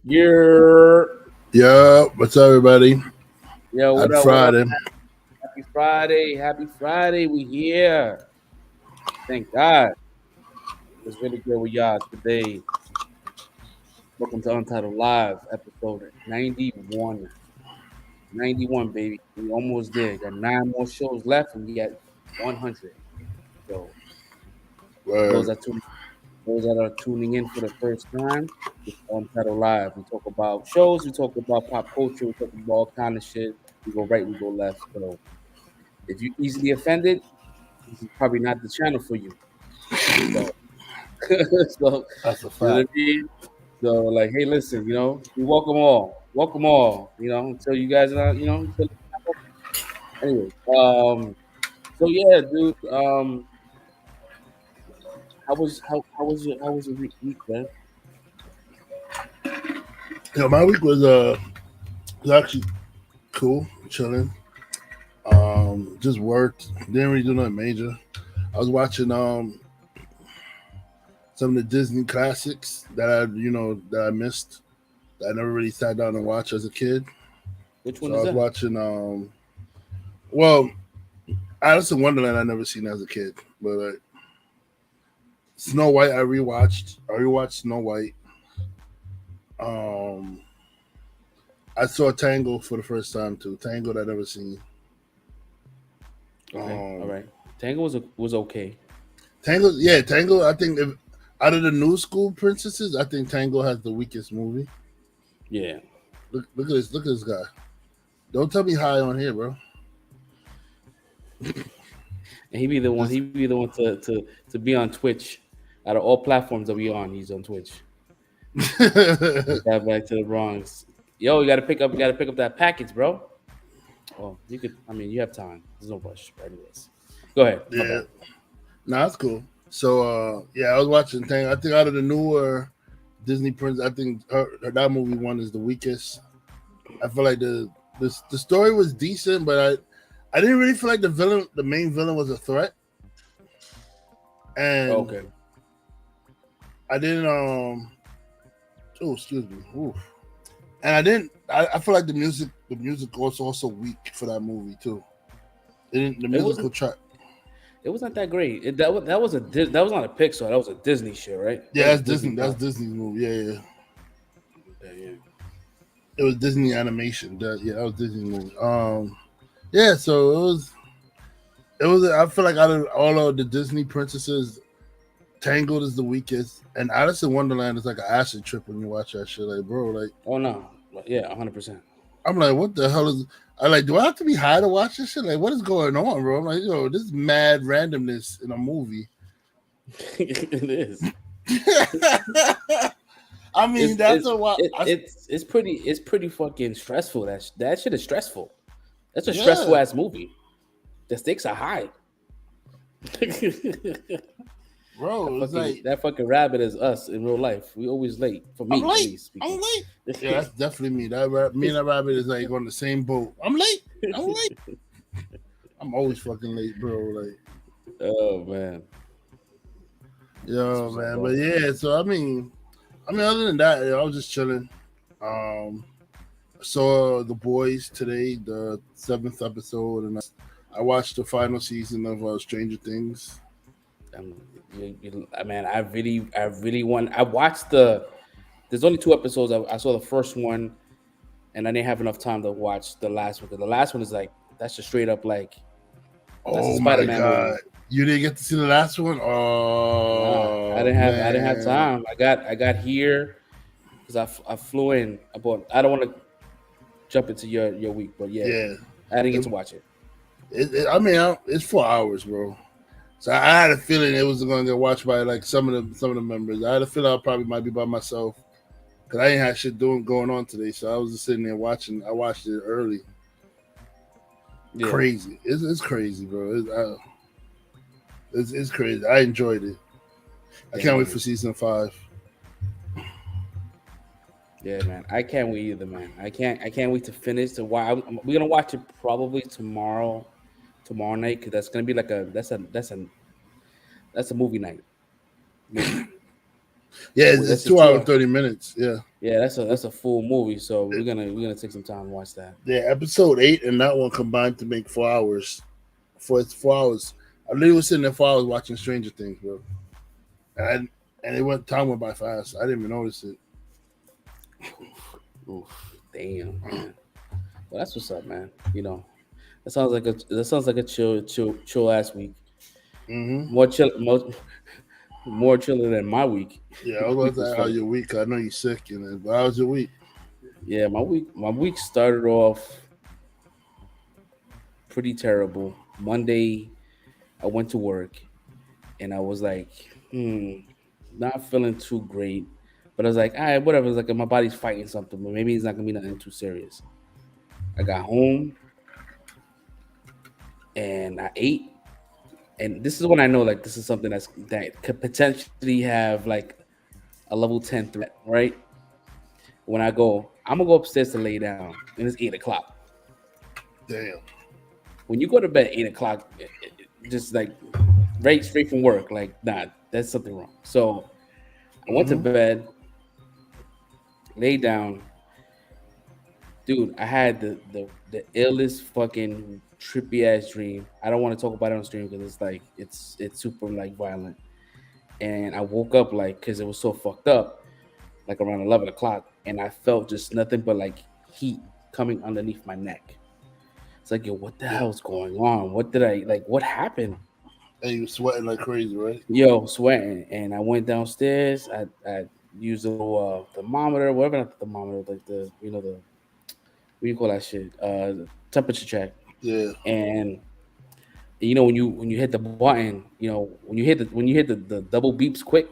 You're Yo, what's up, everybody? Yo, what Happy up? What up? Friday. Happy Friday. Happy Friday. We here. Thank God. It's really good with y'all today. Welcome to Untitled Live, episode 91. 91, baby. We almost there. Got 9 more shows left and we got 100. So for Word. those that are tuning in for the first time, it's Untitled Live. We talk about shows, we talk about pop culture, we talk about all kind of shit. We go right, we go left. So if you're easily offended, this is probably not the channel for you. So, so That's a you know what I fact. mean? So, like, hey, listen, we welcome all, until you guys are, anyway. So yeah, dude. How was your week, man? My week was actually cool, chilling. Just worked. Didn't really do nothing major. I was watching some of the Disney classics that I missed that I never really sat down and watched as a kid. Which one So I is was that? watching well, Alice in Wonderland I never seen as a kid, but Snow White I rewatched. I rewatched Snow White. Um, I saw Tango for the first time too. Tango that I never seen. Okay, all Um, right. Tango was okay. Tango, yeah, Tango. I think if out of the new school princesses, I think Tango has the weakest movie. Yeah, Look at this guy. Don't tell me high on here, bro. and he be the one. Just He be the one to be on Twitch. Out of all platforms that we on, he's on Twitch. Got back to the Bronx. Yo, you gotta pick up that package, bro. Oh, you could. I mean, you have time. There's no rush. But anyways, go ahead. My yeah, bad. nah, that's cool. So yeah, I was watching Tango. I think out of the newer Disney prince, I think that movie one is the weakest. I feel like the story was decent, but I didn't really feel like the main villain, was a threat, and Okay. I didn't oh, excuse me. Oof. And I didn't. I feel like the music was also weak for that movie too. It didn't, the It musical wasn't. track. It wasn't that great. That was not a Pixar. That was a Disney shit, right? That Yeah, was a that's Disney Disney. That's property. Disney's movie. Yeah. Yeah. It was Disney animation. That was Disney movie. Yeah. So it was. It was. I feel like out of all of the Disney princesses, Tangled is the weakest, and Alice in Wonderland is like an acid trip when you watch that shit. Like, bro, like Oh no. Yeah, 100%. I'm like, what the hell is? I like, do I have to be high to watch this shit? Like, what is going on, bro? I'm like, this is mad randomness in a movie. It is. I mean, It's that's it's a what? it's pretty fucking stressful. That shit is stressful. That's a stressful Yeah, ass movie. The stakes are high. That bro. It's fucking like that fucking rabbit is us in real life. We always late. For I'm me, at late. least I'm speaking. late. Yeah, that's definitely me. Me and that rabbit is like on the same boat. I'm late. I'm late. I'm always fucking late, bro. Like, Oh man, that's yo, what's up, man. But bro. yeah, so I mean, other than that, I was just chilling. Um, I saw The Boys today, the seventh episode, and I watched the final season of Stranger Things. Um, man, I really want. I watched the. There's only 2 episodes. I saw the first one, and I didn't have enough time to watch the last one. Because the last one is like that's just straight up like that's a Oh my Spider-Man god, movie. you didn't get to see the last one? Nah, Oh I didn't have man, time. I got here because I flew in. I don't want to jump into your week, but yeah, yeah. I didn't get It, to watch it. I mean, it's 4 hours, bro. So I had a feeling it was going to get watched by like some of the members. I had a feeling I probably might be by myself because I ain't had shit going on today. So I was just sitting there watching. I watched it early. Yeah, Crazy. It's crazy, bro. It's crazy. I enjoyed it. I yeah, can't wait for man. season 5. Yeah, man. I can't wait either, man. I can't wait to finish. We're gonna watch it probably tomorrow night, because that's gonna be like a that's a movie night movie. Yeah, it's That's a 2 hours 2 hour. 30 minutes. Yeah, Yeah, that's a full movie. So we're gonna take some time to watch that. yeah. Episode 8 and that one combined to make 4 hours. It's 4 hours. I literally was sitting there 4 hours watching Stranger Things, bro. And it went time went by fast. I didn't even notice it. Oof, damn, man. Well, that's what's up, man. That sounds like a chill ass week. Mm-hmm. More chill, more chiller than my week. Yeah, I My was week about to was ask how fucking. your week. I know you're sick, but how was your week? Yeah, my week started off pretty terrible. Monday, I went to work and I was like, not feeling too great. But I was like, all right, whatever. It's like my body's fighting something, but maybe it's not gonna be nothing too serious. I got home and I ate, and this is when I know like this is something that could potentially have like a level 10 threat, right? When I'm gonna go upstairs to lay down, and it's 8 o'clock. Damn. When you go to bed at 8 o'clock, just like right straight from work, like nah, that's something wrong. So I went to Mm-hmm. bed, laid down, dude. I had the illest fucking trippy ass dream. I don't want to talk about it on stream because it's like it's super like violent. And I woke up like because it was so fucked up, like around 11 o'clock, and I felt just nothing but like heat coming underneath my neck. It's like, yo, what the Yeah. hell's going on? What did I like? What happened? And you sweating like crazy, right? Yo, sweating, and I went downstairs. I used a little thermometer, whatever, not the thermometer, like the the what do you call that shit? The temperature check. Yeah. And when you hit the button, when you hit the double beeps quick,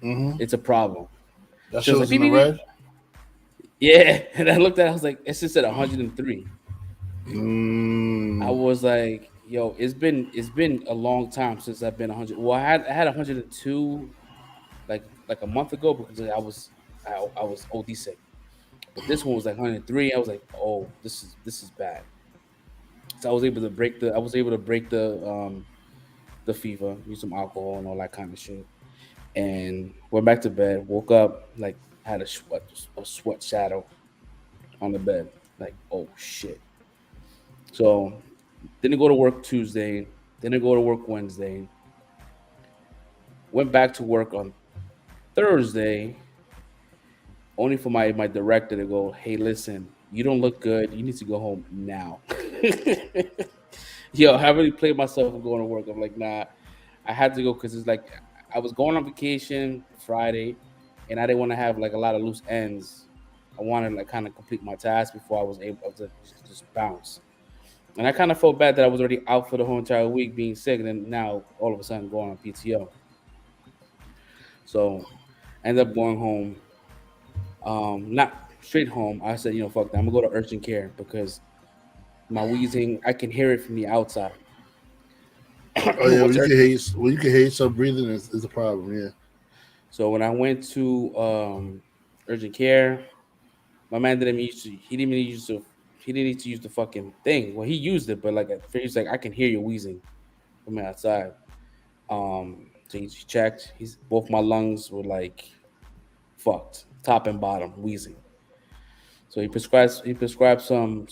Mm-hmm. it's a problem. That So it's like shows in beep the beep beep. red. Yeah, and I looked at it, I was like, it's just at 103. I Mm. was like, yo, it's been a long time since I've been 100. Well, I had 102 like a month ago because I was OD sick. But this one was like 103. I was like, oh, this is bad. So I was able to break the fever, use some alcohol and all that kind of shit, and went back to bed. Woke up like had a sweat shadow on the bed. Like, oh shit. So didn't go to work Tuesday. Didn't go to work Wednesday. Went back to work on Thursday, only for my director to go, "Hey, listen, you don't look good. You need to go home now." Yo, I really played myself going to work. I'm like, nah, I had to go because it's like I was going on vacation Friday, and I didn't want to have like a lot of loose ends. I wanted to like kind of complete my task before I was able to just bounce. And I kind of felt bad that I was already out for the whole entire week being sick, and then now all of a sudden going on PTO. So I ended up going home. Not straight home. I said, fuck that. I'm gonna go to urgent care because my wheezing, I can hear it from the outside. Oh yeah, What's urgent? when you can hear yourself breathing is a problem. Yeah. So when I went to urgent care, my man didn't use to. He didn't even use to. He didn't need to use the fucking thing. Well, he used it, but like at first he's like, I can hear you wheezing from outside. So he checked. He's both my lungs were like fucked, top and bottom, wheezing. So he prescribed some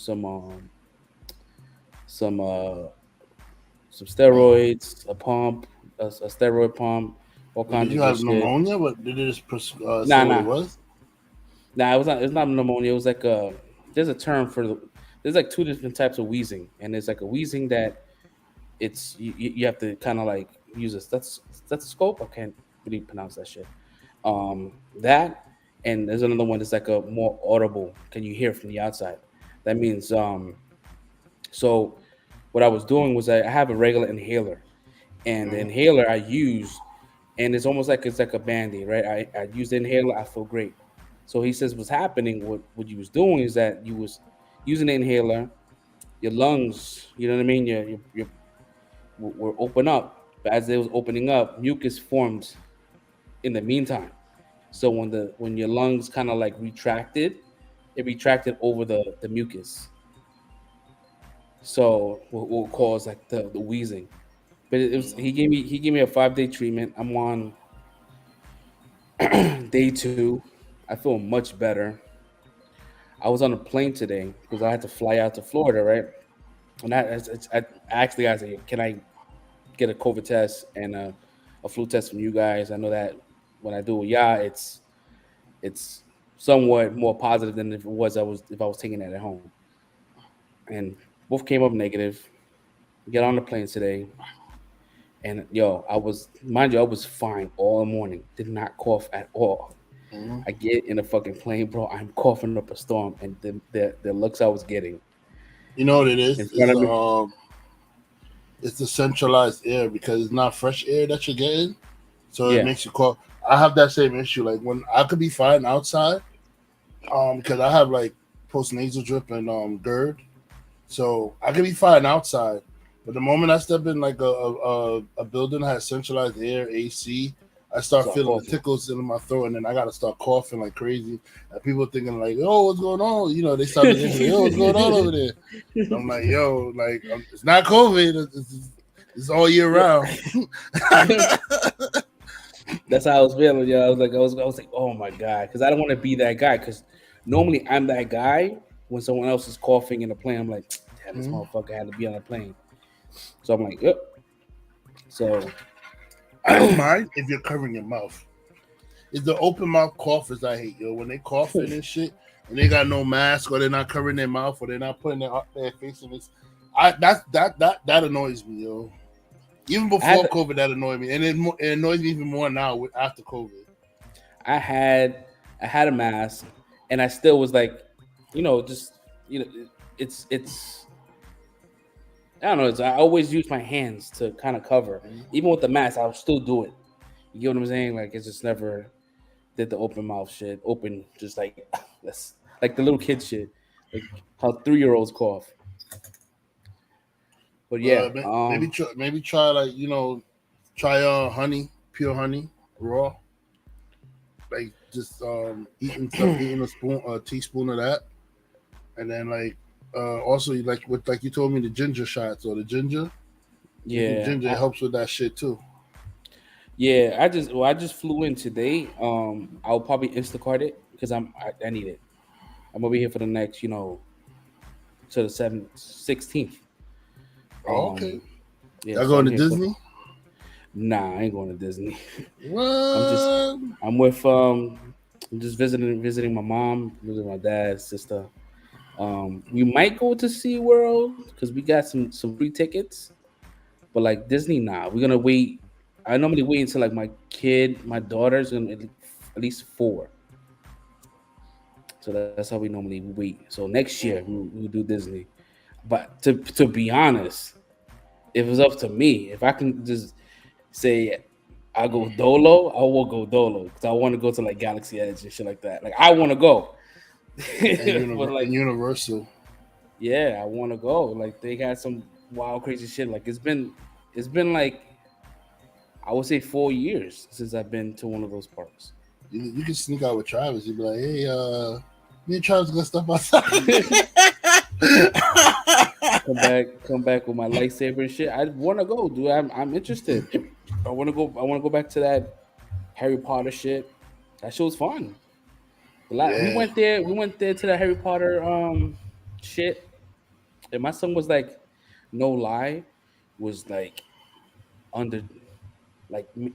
steroids, a pump, a steroid pump, all But did kinds you of good have shit. pneumonia? What did it just say Nah, what it nah, was? nah. It was not pneumonia. It was like there's a term for there's like two different types of wheezing, and there's like a wheezing that you have to kind of like use a stethoscope. I can't really pronounce that shit. That, and there's another one that's like a more audible. Can you hear from the outside? That means so what I was doing was I have a regular inhaler, and the Mm-hmm. inhaler I use, and it's like a band-aid, right? I use the inhaler, I feel great. So he says what's happening, what you was doing is that you was using the inhaler, your lungs, you know what I mean, your were open up, but as they was opening up, mucus formed in the meantime. So when your lungs kind of like retracted, it retracted over the mucus. So what will cause like the wheezing. But he gave me a 5-day treatment. I'm on Day two, I feel much better. I was on a plane today because I had to fly out to Florida, right? And I asked the guys, like, can I get a COVID test and a flu test from you guys? I know that when I do, yeah, it's somewhat more positive than if it was if I was taking that at home. And both came up negative. Get on the plane today, and yo, I was mind you, I was fine all morning. Did not cough at all. Mhm. I get in a fucking plane, bro. I'm coughing up a storm, and the looks I was getting You know what it in is? front of me. It's the centralized air because it's not fresh air that you're getting, so it Yeah, makes you cough. I have that same issue. Like when I could be fine outside, because I have like post nasal drip and GERD, so I could be fine outside. But the moment I step in like a building that has centralized air, AC, I start start feeling the coughing. tickles in my throat, and then I gotta start coughing like crazy. And people thinking like, "Oh, what's going on?" You know, they start looking at me, "Yo, what's going on over there?" I'm like, "Yo, like it's not COVID. It's all year Yeah, round." that's how I was feeling. Yeah, I was like, oh my god, because I don't want to be that guy. Because normally I'm that guy when someone else is coughing in a plane. I'm like, damn, this Mhm. motherfucker had to be on a plane. So I'm like, yep. So I don't mind if you're covering your mouth. It's the open mouth coughers I hate, yo. When they coughing and shit, and they got no mask, or they're not covering their mouth, or they're not putting their face in this. That annoys me, yo. Even I had before to, COVID, that annoyed me, and it annoys me even more now after COVID. I had I had a mask, and I still was like, just you know, it's I don't know. I always use my hands to kind of cover, even with the mask. I'll still do it. You get what I'm saying? Like it's just never did the open mouth shit. Open, just like that's like the little kid shit, like how 3-year-olds cough. But yeah, Maybe try like try honey, pure honey, raw. Like just eating a teaspoon of that, and then like also like with like you told me the ginger shots or the ginger. Drinking yeah, ginger it helps with that shit too. yeah. I just flew in today. I'll probably Instacart it because I need it. I'm gonna be here for the next, to the 16th. Oh, okay. Yeah, Y'all so going I'm to here for. Disney? Nah, I ain't going to Disney. I'm just What? I'm with I'm just visiting my mom, visiting my dad, sister. We might go to SeaWorld because we got some free tickets, but like Disney, nah. We're gonna wait. I normally wait until like my daughter's gonna at least 4. So that's how we normally wait. So next year we'll do Disney. But to be honest, if it's up to me, if I can just say I go Dolo, I will go Dolo because I want to go to like Galaxy Edge and shit like that. Like I want to go, but like And Universal. yeah, I want to go. Like they got some wild crazy shit. Like it's been like I would say 4 years since I've been to one of those parks. You can sneak out with Travis. You'd be like, hey, me and Travis gonna step outside. come back with my lightsaber and shit. I want to go, dude. I'm interested. I want to go back to that Harry Potter shit. That shit was fun. We Yeah. went there. We went there to the Harry Potter shit, and my son was like, no lie, was like under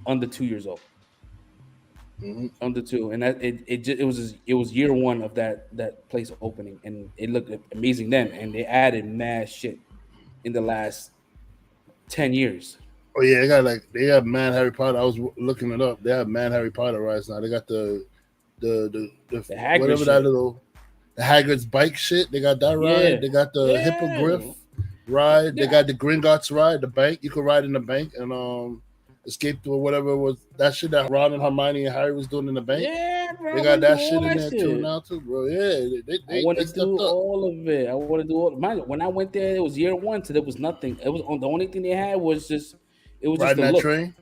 under 2 years old, Mhm. under two, and that it was year one of that place opening, and it looked amazing then, and they added mad shit in the last 10 years. Oh yeah, they got Mad Harry Potter. I was looking it up. They have Mad Harry Potter rides now. They got the The Hagrid whatever that shit. little the Hagrid's bike shit. They got that ride. Yeah, They got the Hippogriff yeah, ride. They yeah. got the Gringotts ride. The bank you could ride in the bank and escape through whatever it was that shit that Ron and Hermione and Harry was doing in the bank. Yeah, bro, They I got want to do that all shit in that there too shit. now too, bro. Yeah, I want they to do stepped up. all of it. I want to do all. Mind you, when I went there, it was year one, so there was nothing. It was on the only thing they had was just it was just Riding the that look. train.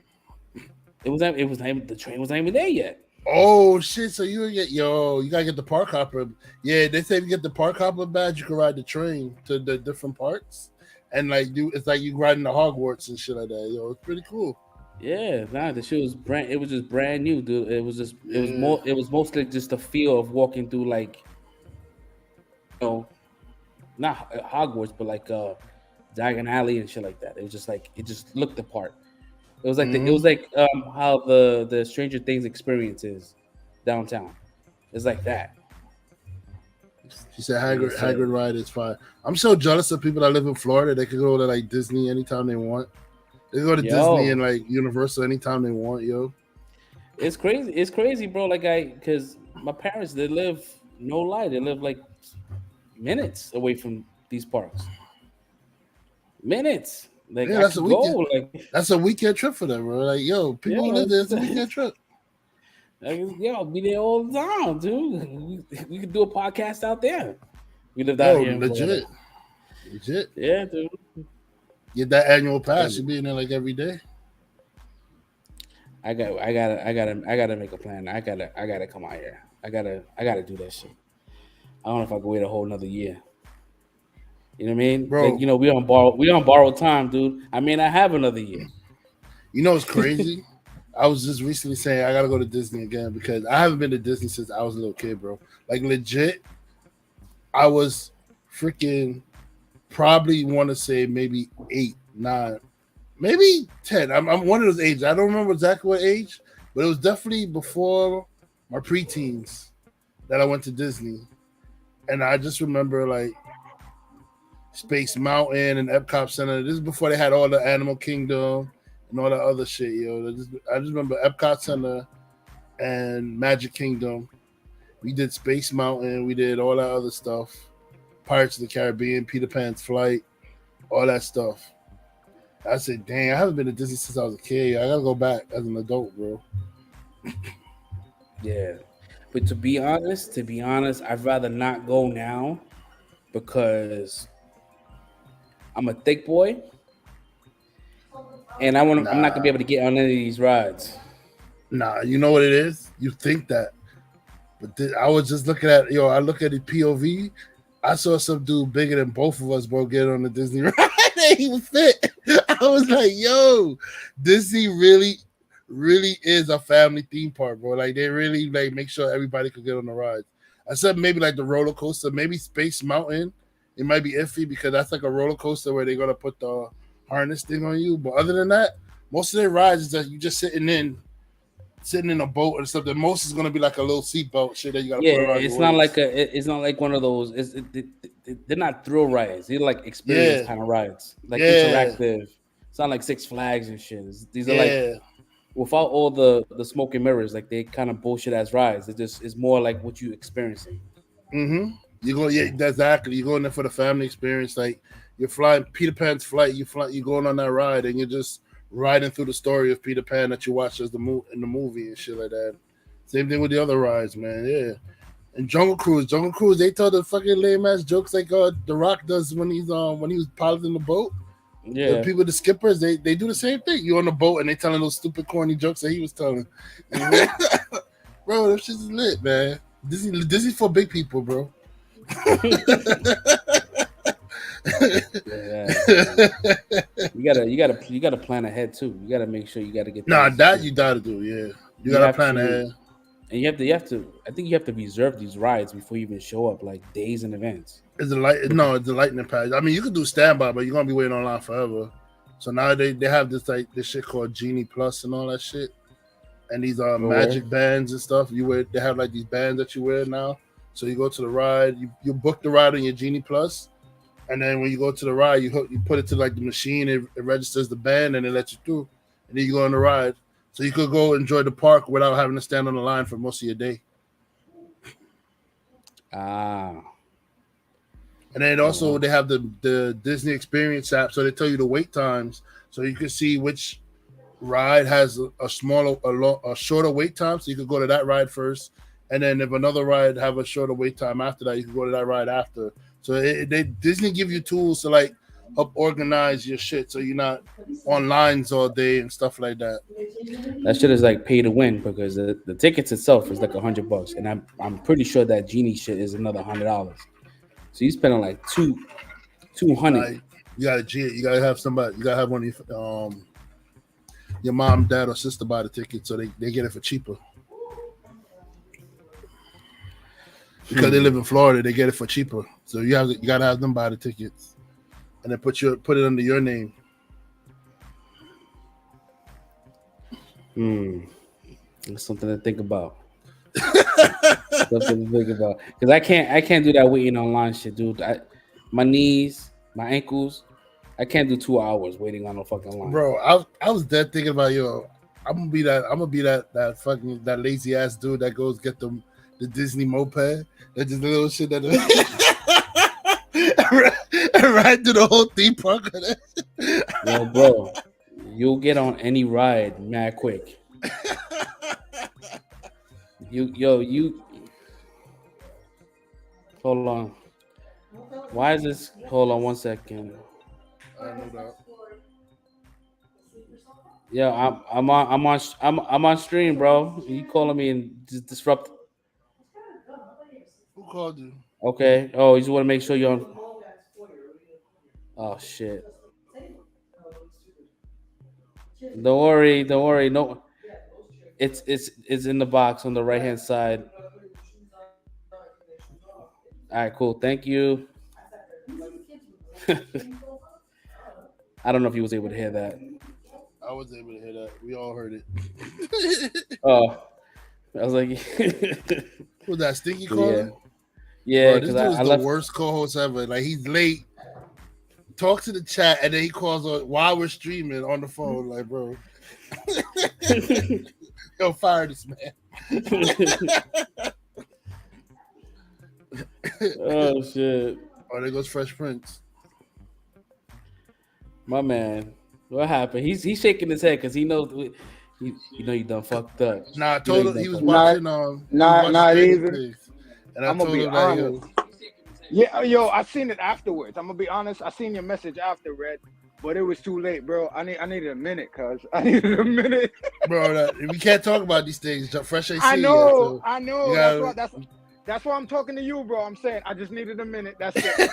It was not even, the train was not even there yet. Oh shit! So you get you gotta get the park hopper. Yeah, they say if you get the park hopper badge, you can ride the train to the different parks, and like do it's like you riding the Hogwarts and shit like that. Yo, it's pretty cool. Yeah, nah, the shit was brand. It was just brand new, dude. It was just. It was Yeah. more. It was mostly just the feel of walking through, like, you know, not Hogwarts, but like Diagon Alley and shit like that. It was just like it just looked the part. It was like it was Mm-hmm. like how the Stranger Things experience is downtown. It's like that. She said Like I Hagrid said, ride is fine. I'm so jealous of people that live in Florida. They could go to like Disney anytime they want. They go to Disney and yo, like Universal anytime they want, yo. it's crazy. It's crazy, bro. Like because my parents, they live, no lie, they live like minutes away from these parks. Minutes. Like Yeah, I could go. Like that's a weekend trip for them, bro. Like, yo, yeah, people who live there, it's a weekend trip. yeah, I'll be there all the time, dude. We could do a podcast out there. We lived out Yo, here in Florida. legit. Legit. Yeah, dude. Get that annual pass. Crazy. You be in there like every day. I gotta make a plan. I gotta come out here. I gotta do that shit. I don't know if I can wait a whole another year. You know what I mean? Like, Bro, we on borrowed time, dude. I mean, I have another year. you know what's crazy? I was just recently saying I gotta go to Disney again because I haven't been to Disney since I was a little kid, bro. Like legit, I was freaking probably want to say maybe 8, 9, maybe 10. I'm one of those ages. I don't remember exactly what age, but it was definitely before my preteens that I went to Disney. And I just remember like Space Mountain and Epcot Center. This is before they had all the Animal Kingdom and all that other shit, yo. I just remember Epcot Center and Magic Kingdom. We did Space Mountain. We did all that other stuff. Pirates of the Caribbean, Peter Pan's Flight, all that stuff. I said, dang, I haven't been to Disney since I was a kid. I gotta go back as an adult, bro. Yeah. But to be honest, I'd rather not go now because I'm a thick boy and I'm not gonna be Nah, able to get on any of these rides. nah. You know what it is? You think that, but I was just looking at I look at the POV. I saw some dude bigger than both of us, bro, get on the Disney ride. And he was fit. I was like, yo, Disney really is a family theme park, bro. Like they really like make sure everybody could get on the rides. I said maybe like the roller coaster, maybe Space Mountain. It might be iffy because that's like a roller coaster where they're gonna put the harness thing on you. But other than that, most of their rides is that you just sitting in a boat or something. Most is gonna be like a little seatbelt shit that you gotta Yeah, put around your waist. it's not like one of those. They're not thrill rides. They're like experience Yeah, kind of rides, like yeah, interactive. It's not like Six Flags and shit. These are like yeah. without all the smoke and mirrors. Like they kind of bullshit ass rides. It's more like what you experiencing. Mm-hmm. You go, yeah, exactly. You go in there for the family experience. Like you're flying Peter Pan's flight. You going on that ride, and you're just riding through the story of Peter Pan that you watched as in the movie and shit like that. Same thing with the other rides, man. Yeah. And Jungle Cruise, they tell the fucking lame ass jokes like The Rock does when he was piloting the boat. The Yeah. people, the skippers, they do the same thing. You on the boat and they telling those stupid corny jokes that he was telling. Hmm. Bro, that shit's lit, man. Disney for big people, bro. Yeah, man. You gotta plan ahead too. You gotta make sure you gotta get Nah, things. that you gotta do, yeah. You You gotta have plan to, ahead. and you have to. I think you have to reserve these rides before you even show up, like days in advance. It's a lightning pad. I mean, you could do standby, but you're gonna be waiting online forever. So now they have this shit called Genie Plus and all that shit, and these Oh, where? magic bands and stuff. They have like these bands that you wear now. So you go to the ride, you book the ride on your Genie Plus, and then when you go to the ride, you put it to like the machine, it registers the band, and it lets you through, and then you go on the ride. So you could go enjoy the park without having to stand on the line for most of your day. Ah, And then oh also wow. they have the Disney Experience app, so they tell you the wait times, so you can see which ride has a shorter wait time, so you could go to that ride first, and then if another ride have a shorter wait time after that, you can go to that ride after. So Disney give you tools to like help organize your shit, so you're not on lines all day and stuff like that. That shit is like pay to win because the tickets itself is like $100, and I'm pretty sure that genie shit is another $100. So you spending like two hundred. Like you gotta have somebody, you gotta have one of your mom, dad, or sister buy the ticket, so they get it for cheaper. Because they live in Florida, they get it for cheaper. So you gotta have them buy the tickets, and then put it under your name. That's something to think about. Something to think about. Because I can't do that waiting online shit, dude. My knees, my ankles, I can't do 2 hours waiting on a fucking line. Bro, I was dead thinking about I'm gonna be that fucking that lazy ass dude that goes get the Disney moped. That just little shit that and ride through the whole theme park. Yo, bro, you'll get on any ride mad quick. You hold on. Why is this? Hold on 1 second. I know that. Yeah, I'm on stream, bro. You calling me and disrupt? Who called you? Okay. Oh, you just want to make sure you're on. Oh shit. Don't worry. No, it's in the box on the right hand side. All right, cool. Thank you. I don't know if you was able to hear that. I was able to hear that. We all heard it. Oh, I was like, was that Stinky calling? Yeah, because this dude is the worst co-host ever. Like, he's late, talks to the chat, and then he calls on while we're streaming on the phone. Like, bro, yo, fire this man. Oh shit! Oh, there goes Fresh Prince. My man, what happened? He's shaking his head because he knows. You know you done fucked up. Nah, I told him he was watching. Not even. And I'm gonna be honest. Yeah, yo, I seen it afterwards. I'm gonna be honest. I seen your message after, Red, but it was too late, bro. I needed a minute, cuz I needed a minute. Bro, we can't talk about these things. Fresh AC. I know. That's why I'm talking to you, bro. I'm saying I just needed a minute. That's it.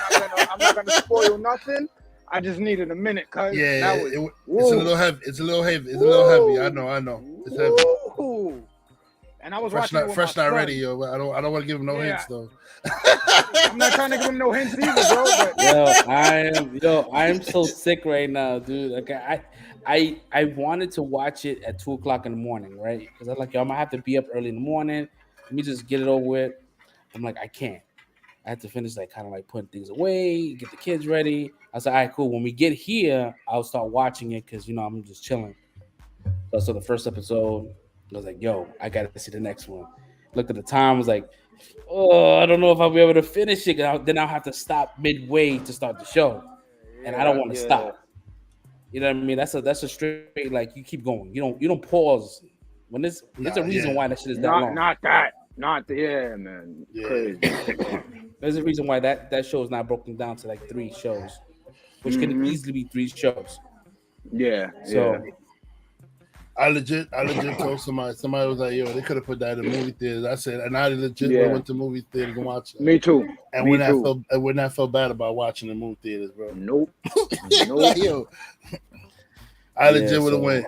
I'm not gonna spoil nothing. I just needed a minute, cuz it's a little heavy. It's a little heavy. I know. It's heavy. And I was Fresh watching Fresh not ready, yo. But I don't want to give him no hints though. I'm not trying to give him no hints either, bro. But I am so sick right now, dude. Like I wanted to watch it at 2:00 in the morning, right? Because I'm like, yo, I'm gonna have to be up early in the morning. Let me just get it over with. I'm like, I can't. I had to finish like kind of like putting things away, get the kids ready. I was like, all right, cool. When we get here, I'll start watching it because I'm just chilling. So the first episode, I was like, yo, I gotta see the next one. Looked at the time, was like, oh, I don't know if I'll be able to finish it. Then I'll have to stop midway to start the show, and I don't want to stop. You know what I mean? That's a straight like you keep going. You don't pause when there's a reason why that shit is that long. Man. Yeah. There's a reason why that show is not broken down to like 3 shows, which can easily be 3 shows. Yeah. So. Yeah. I legit told somebody was like, yo, they could have put that in movie theaters. I said, and I legit went to movie theaters and watched it. Me too. And when I felt bad about watching the movie theaters, bro. Nope. Like, yo, I legit would have went.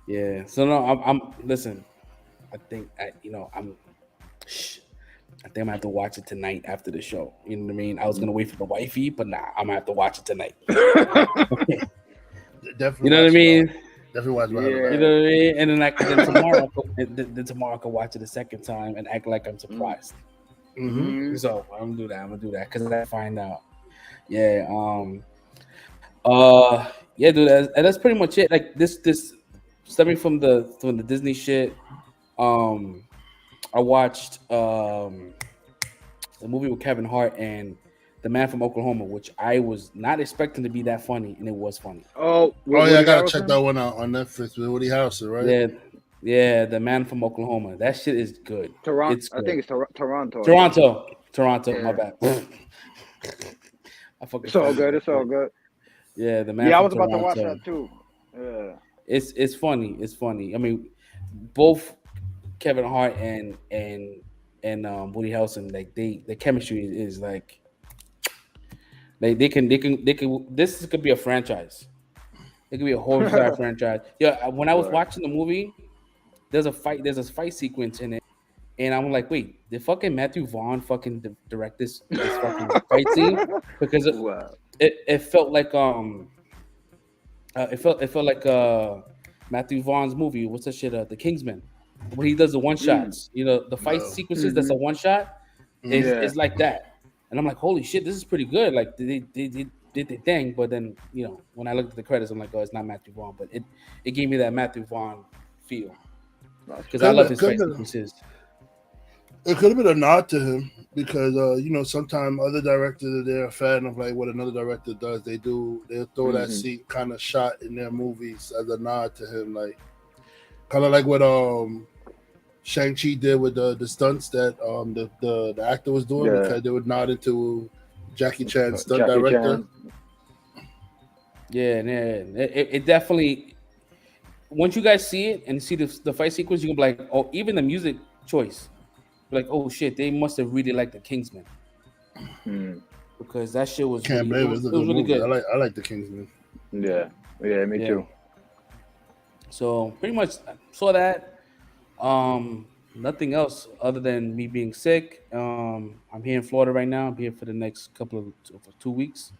Yeah. So no, I'm listen. I think I'm gonna have to watch it tonight after the show. You know what I mean? I was gonna wait for the wifey, but nah, I'm gonna have to watch it tonight. Definitely. You know what I mean? Definitely watch it. You know what I mean? And then tomorrow I can watch it a second time and act like I'm surprised. Mm-hmm. So I'm gonna do that because I find out. Yeah. Yeah, dude. That's pretty much it. Like this stemming from the Disney shit. I watched the movie with Kevin Hart and The Man from Oklahoma, which I was not expecting to be that funny, and it was funny. Oh yeah, I gotta check that one out on Netflix with Woody Harrelson, right? Yeah, The Man from Oklahoma. That shit is good. Toronto. I think it's Toronto. Toronto. Yeah. My bad. It's all good. Yeah, The Man. Yeah, I from was about Toronto. to watch that too. Yeah. It's funny. I mean, both Kevin Hart and Woody Harrelson, like the chemistry is like they can this could be a franchise. It could be a horror franchise. Yeah, when I was Right. watching the movie, there's a fight sequence in it, and I'm like, wait, did fucking Matthew Vaughn fucking direct this fucking fight scene? Because Wow. it felt like it felt like Matthew Vaughn's movie. What's that shit? The Kingsman, when he does the one Mm. shots. You know, the fight No. sequences. That's a Mm-hmm. one shot. Is Yeah. is like that, and I'm like, holy shit, this is pretty good. Like they did the thing, but then when I looked at the credits, I'm like, oh, it's not Matthew Vaughn, but it gave me that Matthew Vaughn feel That's because I Could love have his been, fight sequences. it could have been a nod to him because sometimes other directors they're a fan of like what another director does. They'll throw that Mhm. scene kind of shot in their movies as a nod to him, like kind of like what Shang-Chi did with the stunts that the actor was doing Yeah. because they would nod into Jackie Chan's stunt Jackie director. Chan. Yeah, yeah, it definitely. Once you guys see it and see the fight sequence, you can be like, oh, even the music choice, like, oh shit, they must have really liked the Kingsman Mm. because that shit was Can't really, blame it. It's a it was good really movie. good. I like the Kingsman. Yeah. Yeah. Me Yeah. too. So pretty much saw that. Nothing else other than me being sick. I'm here in Florida right now. I'm here for the next couple of 2 weeks.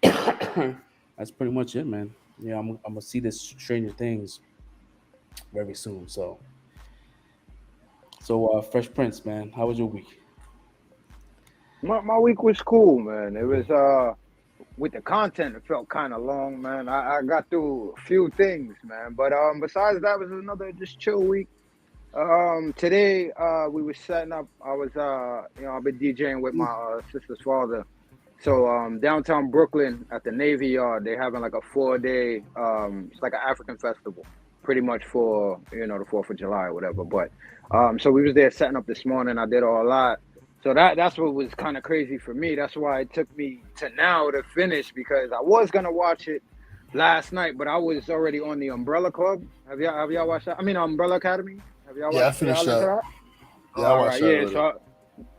That's pretty much it, man. Yeah, I'm gonna see this Stranger Things very soon. So Fresh Prince, man, how was your week? My week was cool, man. It was with the content, it felt kind of long, man. I got through a few things, man. But besides that, was another just chill week. Today we were setting up. I was I've been DJing with my sister's father. So downtown Brooklyn at the Navy Yard, they having like a 4-day. It's like an African festival, pretty much for the 4th of July or whatever. But so we was there setting up this morning. I did all that. So that's what was kind of crazy for me. That's why it took me to now to finish because I was gonna watch it last night, but I was already on the Umbrella Club. Have y'all watched that? I mean, Umbrella Academy. Have y'all Yeah, I watched? finished Y'all into that. that? Yeah, I All watched right, that yeah. already. So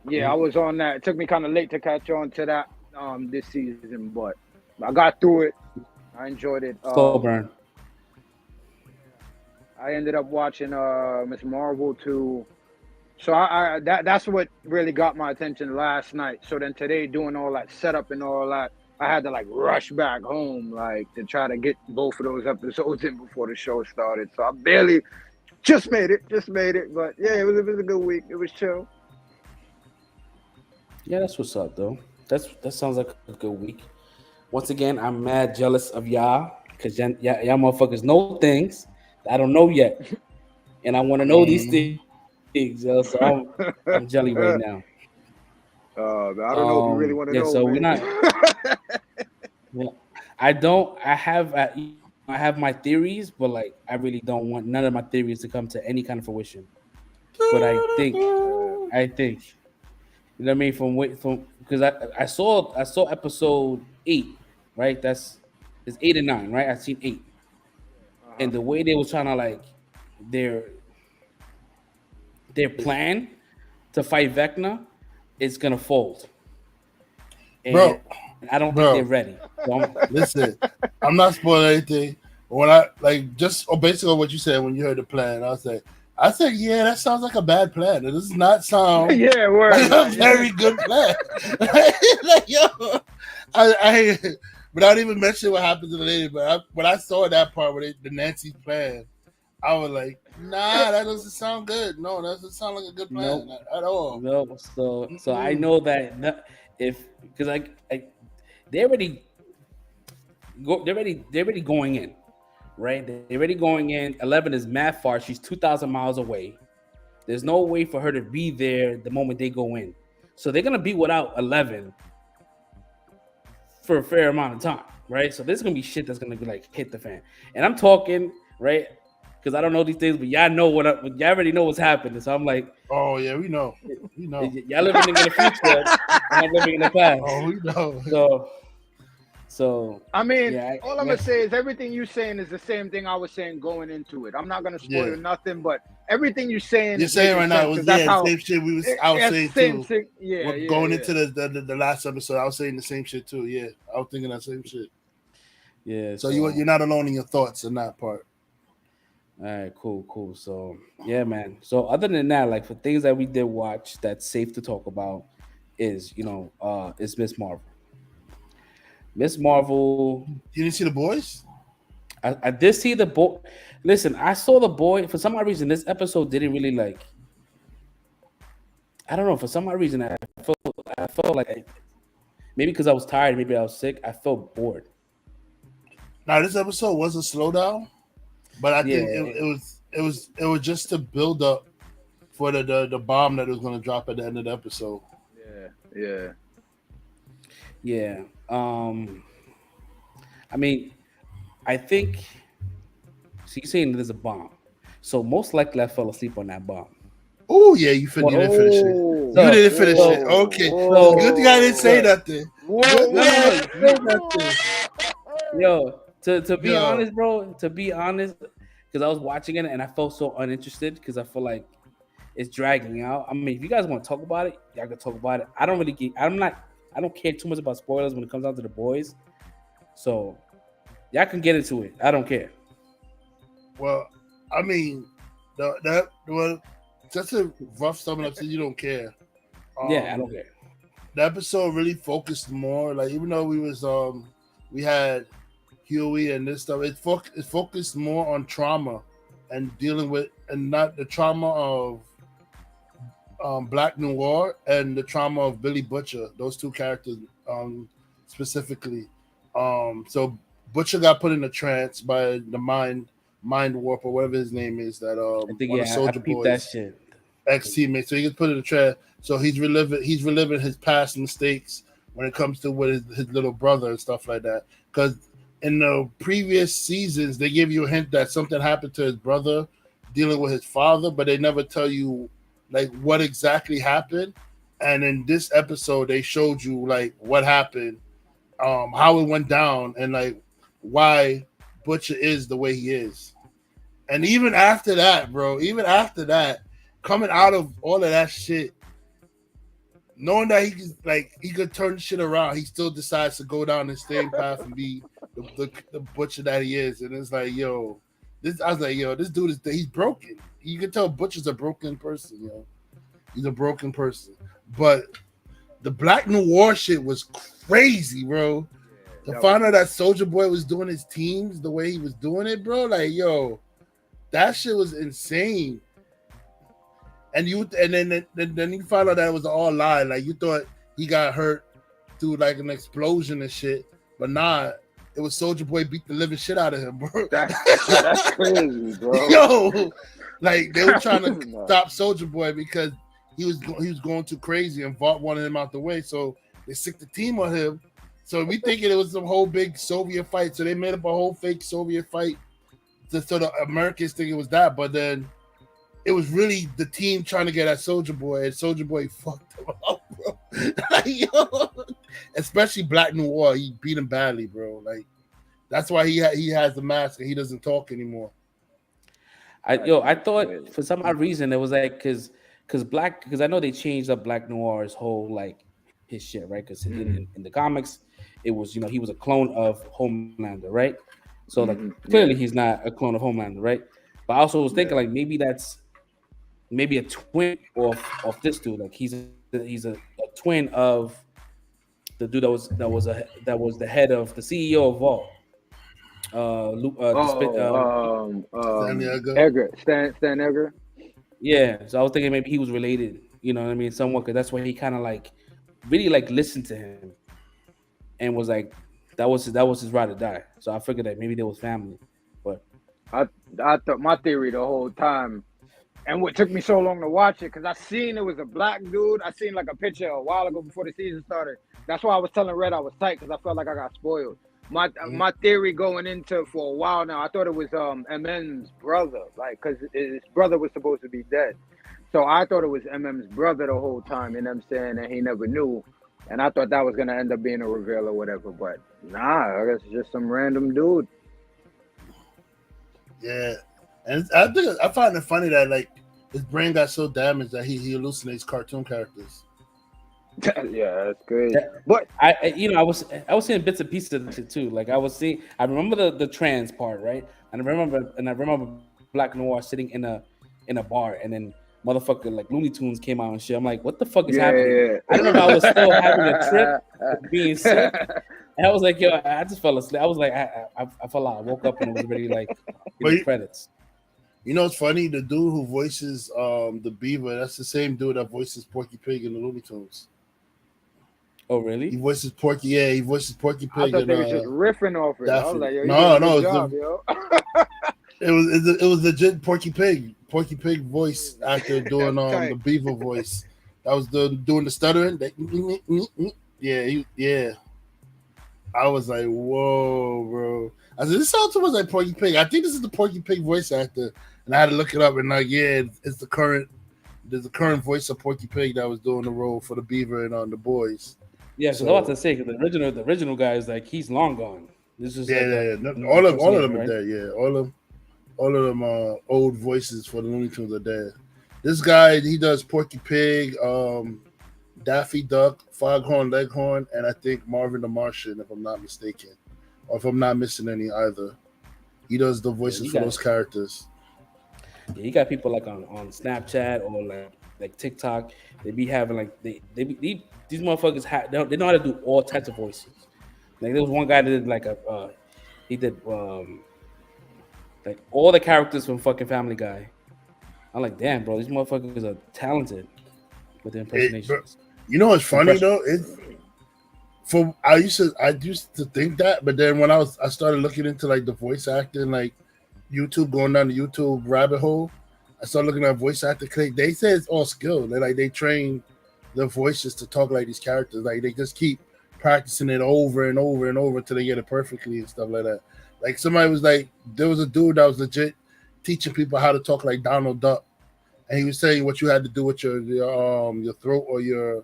yeah, I was on that. It took me kind of late to catch on to that this season, but I got through it. I enjoyed it. Slow burn. I ended up watching Miss Marvel too. So that's what really got my attention last night. So then today, doing all that setup and all that, I had to like rush back home like to try to get both of those episodes in before the show started. So I barely just made it. But yeah, it was a good week. It was chill. Yeah, that's what's up, though. That sounds like a good week. Once again, I'm mad jealous of y'all because y'all motherfuckers know things that I don't know yet, and I want to know these Mhm. things. Yo, so I'm jelly right now. I don't know if you really want to Yeah, know, so we're man. not. Yeah, I don't. I have my theories, but like I really don't want none of my theories to come to any kind of fruition. But I think you know what I mean from because I saw episode 8, right? It's 8 and 9, right? I've seen 8, Uh-huh. and the way they was trying to like their their plan to fight Vecna is gonna fold, and Bro, I don't think they're bro, ready. So listen, I'm not spoiling anything. When I like just basically what you said when you heard the plan, I said, yeah, that sounds like a bad plan. It does not sound Yeah, like word. a Like, very good plan. Like, yo, I without even mentioning what happened to the lady, but when I saw that part with the Nancy plan, I was like, nah, that doesn't sound good. No, that doesn't sound like a good plan nope, at all. no. So I Mm-mm. know that if because I they already they're already going in, right? They're already going in. 11 is mad far. She's 2,000 miles away. There's no way for her to be there the moment they go in. So they're gonna be without 11 for a fair amount of time, right? So there's gonna be shit that's gonna be like hit the fan. And I'm talking, right? Because I don't know these things, but y'all know y'all already know what's happening. So I'm like, Oh yeah, we know. We know. y'all living in the future, and I'm living in the past. Oh, we know. So I mean, yeah, all I'm gonna say is everything you saying is the same thing I was saying going into it. I'm not gonna spoil Yeah. nothing, but everything you're saying You're is saying making right now sense it was because that's the how same shit I was it's saying the same too. thing. Yeah, Going yeah. into the last episode, I was saying the same shit too. Yeah, I was thinking that same shit. Yeah. So So you're not alone in your thoughts in that part. all right, cool. So yeah, man. So other than that, like for things that we did watch that's safe to talk about is is Miss Marvel. Miss Marvel. You didn't see the boys? I did see the boy. Listen, I saw the boy. For some odd reason, this episode didn't really like. I don't know. For some odd reason, I felt like maybe because I was tired, maybe I was sick. I felt bored. Now this episode was a slowdown, but I Yeah, think it was just to build up for the bomb that was going to drop at the end of the episode. Yeah. yeah. I mean, I think. So you're saying there's a bomb. So most likely I fell asleep on that bomb. Oh yeah, you didn't finish it. You So, didn't finish it. so, Okay, so, good guy didn't say so nothing. Whoa, Good no, guy no, no. didn't say nothing. Yo, to be Yo. honest, bro, to be honest, because I was watching it and I felt so uninterested because I feel like it's dragging out. I mean, if you guys want to talk about it, y'all can talk about it. I don't really get. I don't care too much about spoilers when it comes down to the boys. So y'all can get into it. I don't care. Well, I mean, that's a rough summing up. So you don't care. Yeah, I don't care. The episode really focused more. Like even though we had Huey and this stuff, it focused more on trauma and dealing with, and not the trauma of Black Noir and the trauma of Billy Butcher. Those two characters specifically. So Butcher got put in a trance by the mind warp or whatever his name is, that I think one of I Soldier peeped that Boy's shit. ex-teammate. So he gets put in a trance. So he's reliving his past mistakes when it comes to with his little brother and stuff like that. Because in the previous seasons, they give you a hint that something happened to his brother dealing with his father, but they never tell you like what exactly happened. And in this episode, they showed you like what happened, how it went down, and like why Butcher is the way he is. And even after that, bro, coming out of all of that shit, knowing that he could turn shit around, he still decides to go down the same path and be the Butcher that he is. And it's like, yo, this dude he's broken. You can tell Butcher's a broken person, yo. He's a broken person. But the Black Noir shit was crazy, bro. To find out that Soldier Boy was doing his teams the way he was doing it, bro, like, yo, that shit was insane. And then you find out that it was all lie. Like you thought he got hurt through like an explosion and shit, but nah, it was Soldier Boy beat the living shit out of him, bro. That's crazy, bro. Yo, like they were trying to stop Soldier Boy because he was going too crazy and Vought wanted him out the way, so they sicked the team on him. So we thinking it was some whole big Soviet fight. So they made up a whole fake Soviet fight, so the Americans think it was that, but then it was really the team trying to get at Soldier Boy, and Soldier Boy fucked him up, bro. Like, yo, especially Black Noir, he beat him badly, bro. Like that's why he has the mask and he doesn't talk anymore. I thought for some odd reason it was like because I know they changed up Black Noir's whole like his shit, right? Because in the comics it was he was a clone of Homelander, right? So like clearly he's not a clone of Homelander, right? But I also was thinking like maybe that's maybe a twin of this dude. Like he's a twin of the dude that was the head of the CEO of Vault. Stan Edgar. Yeah, so I was thinking maybe he was related. You know what I mean, somewhat, because that's why he kind of like really like listened to him and was like that was his ride or die. So I figured that maybe they was family. But I thought my theory the whole time. And what took me so long to watch it, because I seen it was a black dude. I seen like a picture a while ago before the season started. That's why I was telling Red I was tight, because I felt like I got spoiled. My theory going into for a while now, I thought it was MM's brother, like because his brother was supposed to be dead. So I thought it was MM's brother the whole time, you know what I'm saying, and he never knew. And I thought that was gonna end up being a reveal or whatever, but nah, I guess it's just some random dude. Yeah. And I find it funny that like his brain got so damaged that he hallucinates cartoon characters. Yeah, that's crazy. That- But I was seeing bits and pieces of that shit too. Like I remember the trans part, right? And I remember Black Noir sitting in a bar, and then motherfucker like Looney Tunes came out and shit. I'm like, what the fuck is happening? yeah, I don't know if I was still having a trip of being sick. And I was like, yo, I just fell asleep. I was like, I fell out. I woke up and it was already like in But the credits. you know, it's funny. The dude who voices the beaver, that's the same dude that voices Porky Pig in the Looney Tunes. Oh, He really? voices Porky. Yeah, he voices Porky I Pig thought and they was just riffing off it. I was Daffy. like, yo, you doing No, a no, good job, yo. it was legit Porky Pig voice actor doing That's the tight. beaver voice. That was doing the stuttering. Yeah. I was like, whoa, bro. I said, this sounds too much like Porky Pig. I think this is the Porky Pig voice actor, and I had to look it up. And like, yeah, it's the current. There's the current voice of Porky Pig that was doing the role for the beaver and on the boys. Yeah, because I was about So to say, 'cause the original guy is like he's long gone. This is like yeah. No, an all of impersonator, them are right? dead. Yeah, all of them old voices for the Looney Tunes are dead. This guy, he does Porky Pig, Daffy Duck, Foghorn Leghorn, and I think Marvin the Martian, if I'm not mistaken, or if I'm not missing any either. He does the Yeah, voices for those characters. you got people like on Snapchat or like TikTok. They be having like these motherfuckers they know how to do all types of voices. Like there was one guy that did like he did like all the characters from fucking Family Guy. I'm like, damn, bro, these motherfuckers are talented with the Bro, impersonations. you know what's funny Impression. though? I used to think that, but then when I started looking into like the voice acting, like YouTube, going down the YouTube rabbit hole, I started looking at voice actor click. They say it's all skill. They train their voices to talk like these characters. Like they just keep practicing it over and over and over until they get it perfectly and stuff like that. Like somebody was like, there was a dude that was legit teaching people how to talk like Donald Duck, and he was saying what you had to do with your throat or your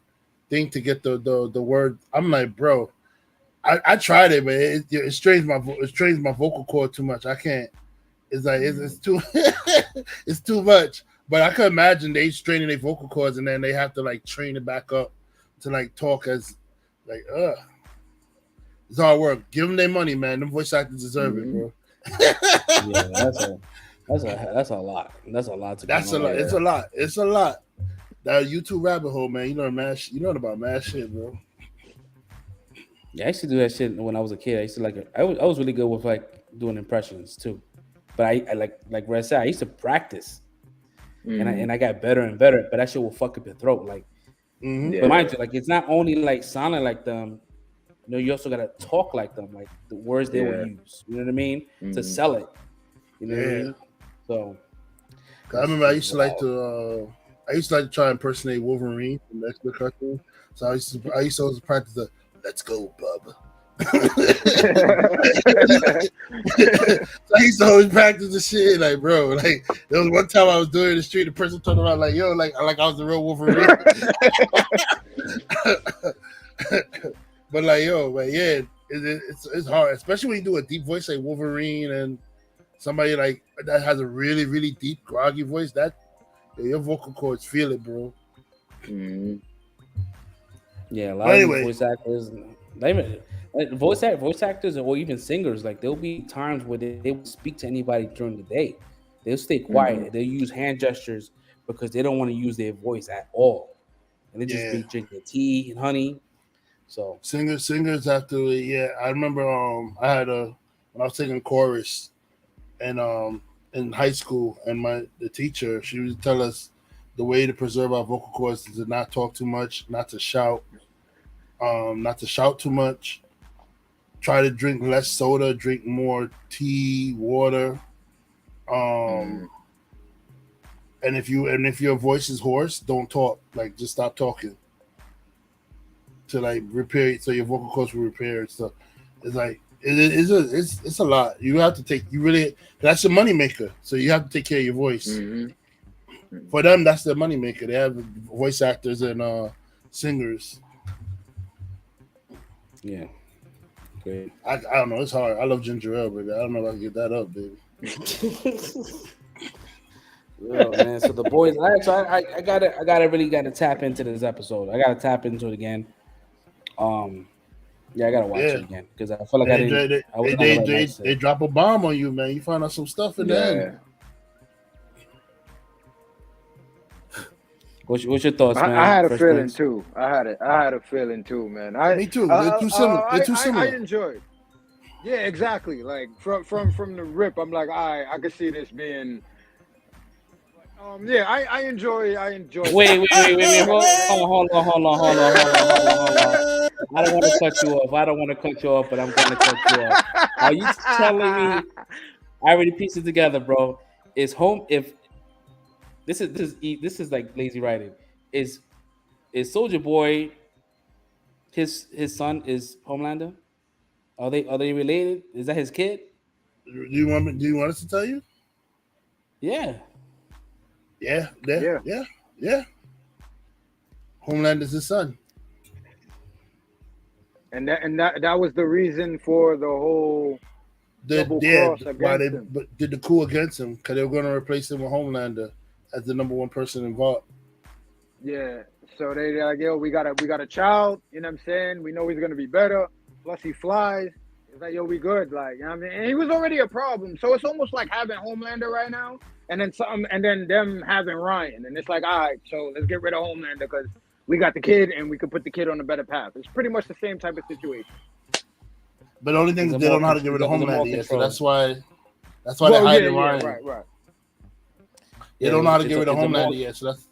thing to get the word. I'm like, bro, I tried it, but it strains my vocal cord too much. I can't. It's like it's too it's too much. But I could imagine they straining their vocal cords and then they have to like train it back up to like talk as like it's hard work. Give them their money, man. Them voice actors deserve it, bro. Yeah, that's a lot. That's a lot to come That's a up lot. with. It's a lot. It's a lot. That YouTube rabbit hole, man. You know you know about mad shit, bro. Yeah, I used to do that shit when I was a kid. I used to I was really good with like doing impressions too. But I like Red said, I used to practice and I got better and better, but that shit will fuck up your throat. Like Mm-hmm. but Yeah. mind you, like it's not only like sounding like them, you also gotta talk like them, like the words they will Yeah. use. You know what I mean? To sell it. You know what I Yeah. mean? So 'Cause I that remember shit is wild. I used to like to try and impersonate Wolverine from the X-Men cartoon. So I used to always practice the "Let's go, bub." I used to always practice the shit, like bro. Like there was one time I was doing it in the street, the person turned around like, "Yo, like I was the real Wolverine." But like, yo, but yeah, it's hard, especially when you do a deep voice like Wolverine and somebody like that has a really really deep groggy voice. That your vocal cords feel it, bro. Yeah, a lot But of these anyway, voice actors, not even like, voice actors or even singers, like there'll be times where they will speak to anybody during the day. They'll stay quiet. They'll use hand gestures because they don't want to use their voice at all, and they just yeah, be drinking tea and honey. So singers have to. Yeah, I remember. I had a when I was taking chorus and in high school, and the teacher she would tell us the way to preserve our vocal cords is to not talk too much, not to shout too much. Try to drink less soda, drink more tea, water. Um, and if your voice is hoarse, don't talk. Like just stop talking to like repair it so your vocal cords will repair it. So it's like it's a lot. You have to take you really that's a money maker. So you have to take care of your voice. For them, that's their money maker. They have voice actors and singers. yeah, great. I don't know. It's hard. I love ginger ale, baby. I don't know if I can get that up, baby. Yo, man. So the boys, I gotta tap into this episode. I gotta tap into it again. Um, yeah, I gotta watch Yeah. it again because I feel like They, they, they, I wasn't on the they, right they, mindset. they drop a bomb on you, man. You find out some stuff in the end. Yeah. What's your thoughts, I man? had a Fresh feeling Prince. too. I had a feeling too, man. Me too. They're too similar. They're too I similar. enjoyed. Yeah, exactly. Like from the rip, I'm like, I could see this being. Yeah, I enjoy. Wait. Hold on. I don't want to cut you off. But I'm going to cut you off. Are you telling me? I already pieced it together, bro. Is home if this is like lazy writing. Is Soldier Boy his son is Homelander? Are they related? Is that his kid? Do you want us to tell you? Yeah. Yeah. Yeah. Homeland is his son. And that was the reason for the whole double cross Why they against him. did the coup against him because they were going to replace him with Homelander as the number one person involved. Yeah. So they're like, yo, we got a child, you know what I'm saying? We know he's gonna be better. Plus he flies. It's like, yo, we good. Like, you know what I mean? And he was already a problem. So it's almost like having Homelander right now, and then them having Ryan. And it's like, all right, so let's get rid of Homelander because we got the kid and we could put the kid on a better path. It's pretty much the same type of situation. But the only thing is they don't know how to get rid of Homelander yet, so that's why Well, they're hiding Ryan. Right. They don't know how to get rid of Homelander yet, so that's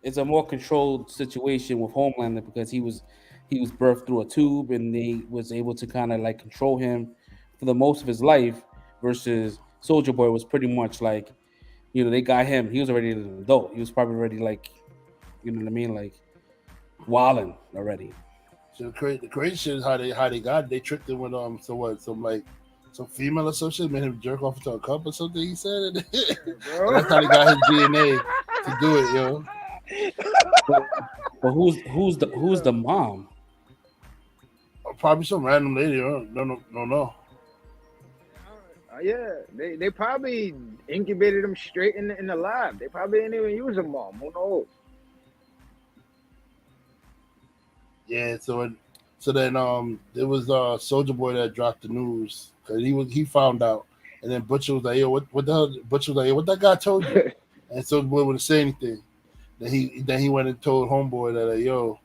It's a more controlled situation with Homelander because he was birthed through a tube and they was able to kind of like control him for the most of his life versus Soldier Boy was pretty much like, they got him. He was already an adult. He was probably already like, you know what I mean, like wilding already. So the crazy shit is how they got it. They tricked him with some female associate made him jerk off into a cup or something. He said it. That's how they got his DNA to do it, yo. But who's the mom? Probably some random lady. No. Yeah, they probably incubated him straight in the lab. They probably didn't even use a mom. Who knows? Yeah. So then it was Soldier Boy that dropped the news because he found out, and then Butcher was like, yo, what the hell? Butcher was like, yo, what that guy told you? And Soldier Boy wouldn't say anything. Then he went and told Homeboy that yo,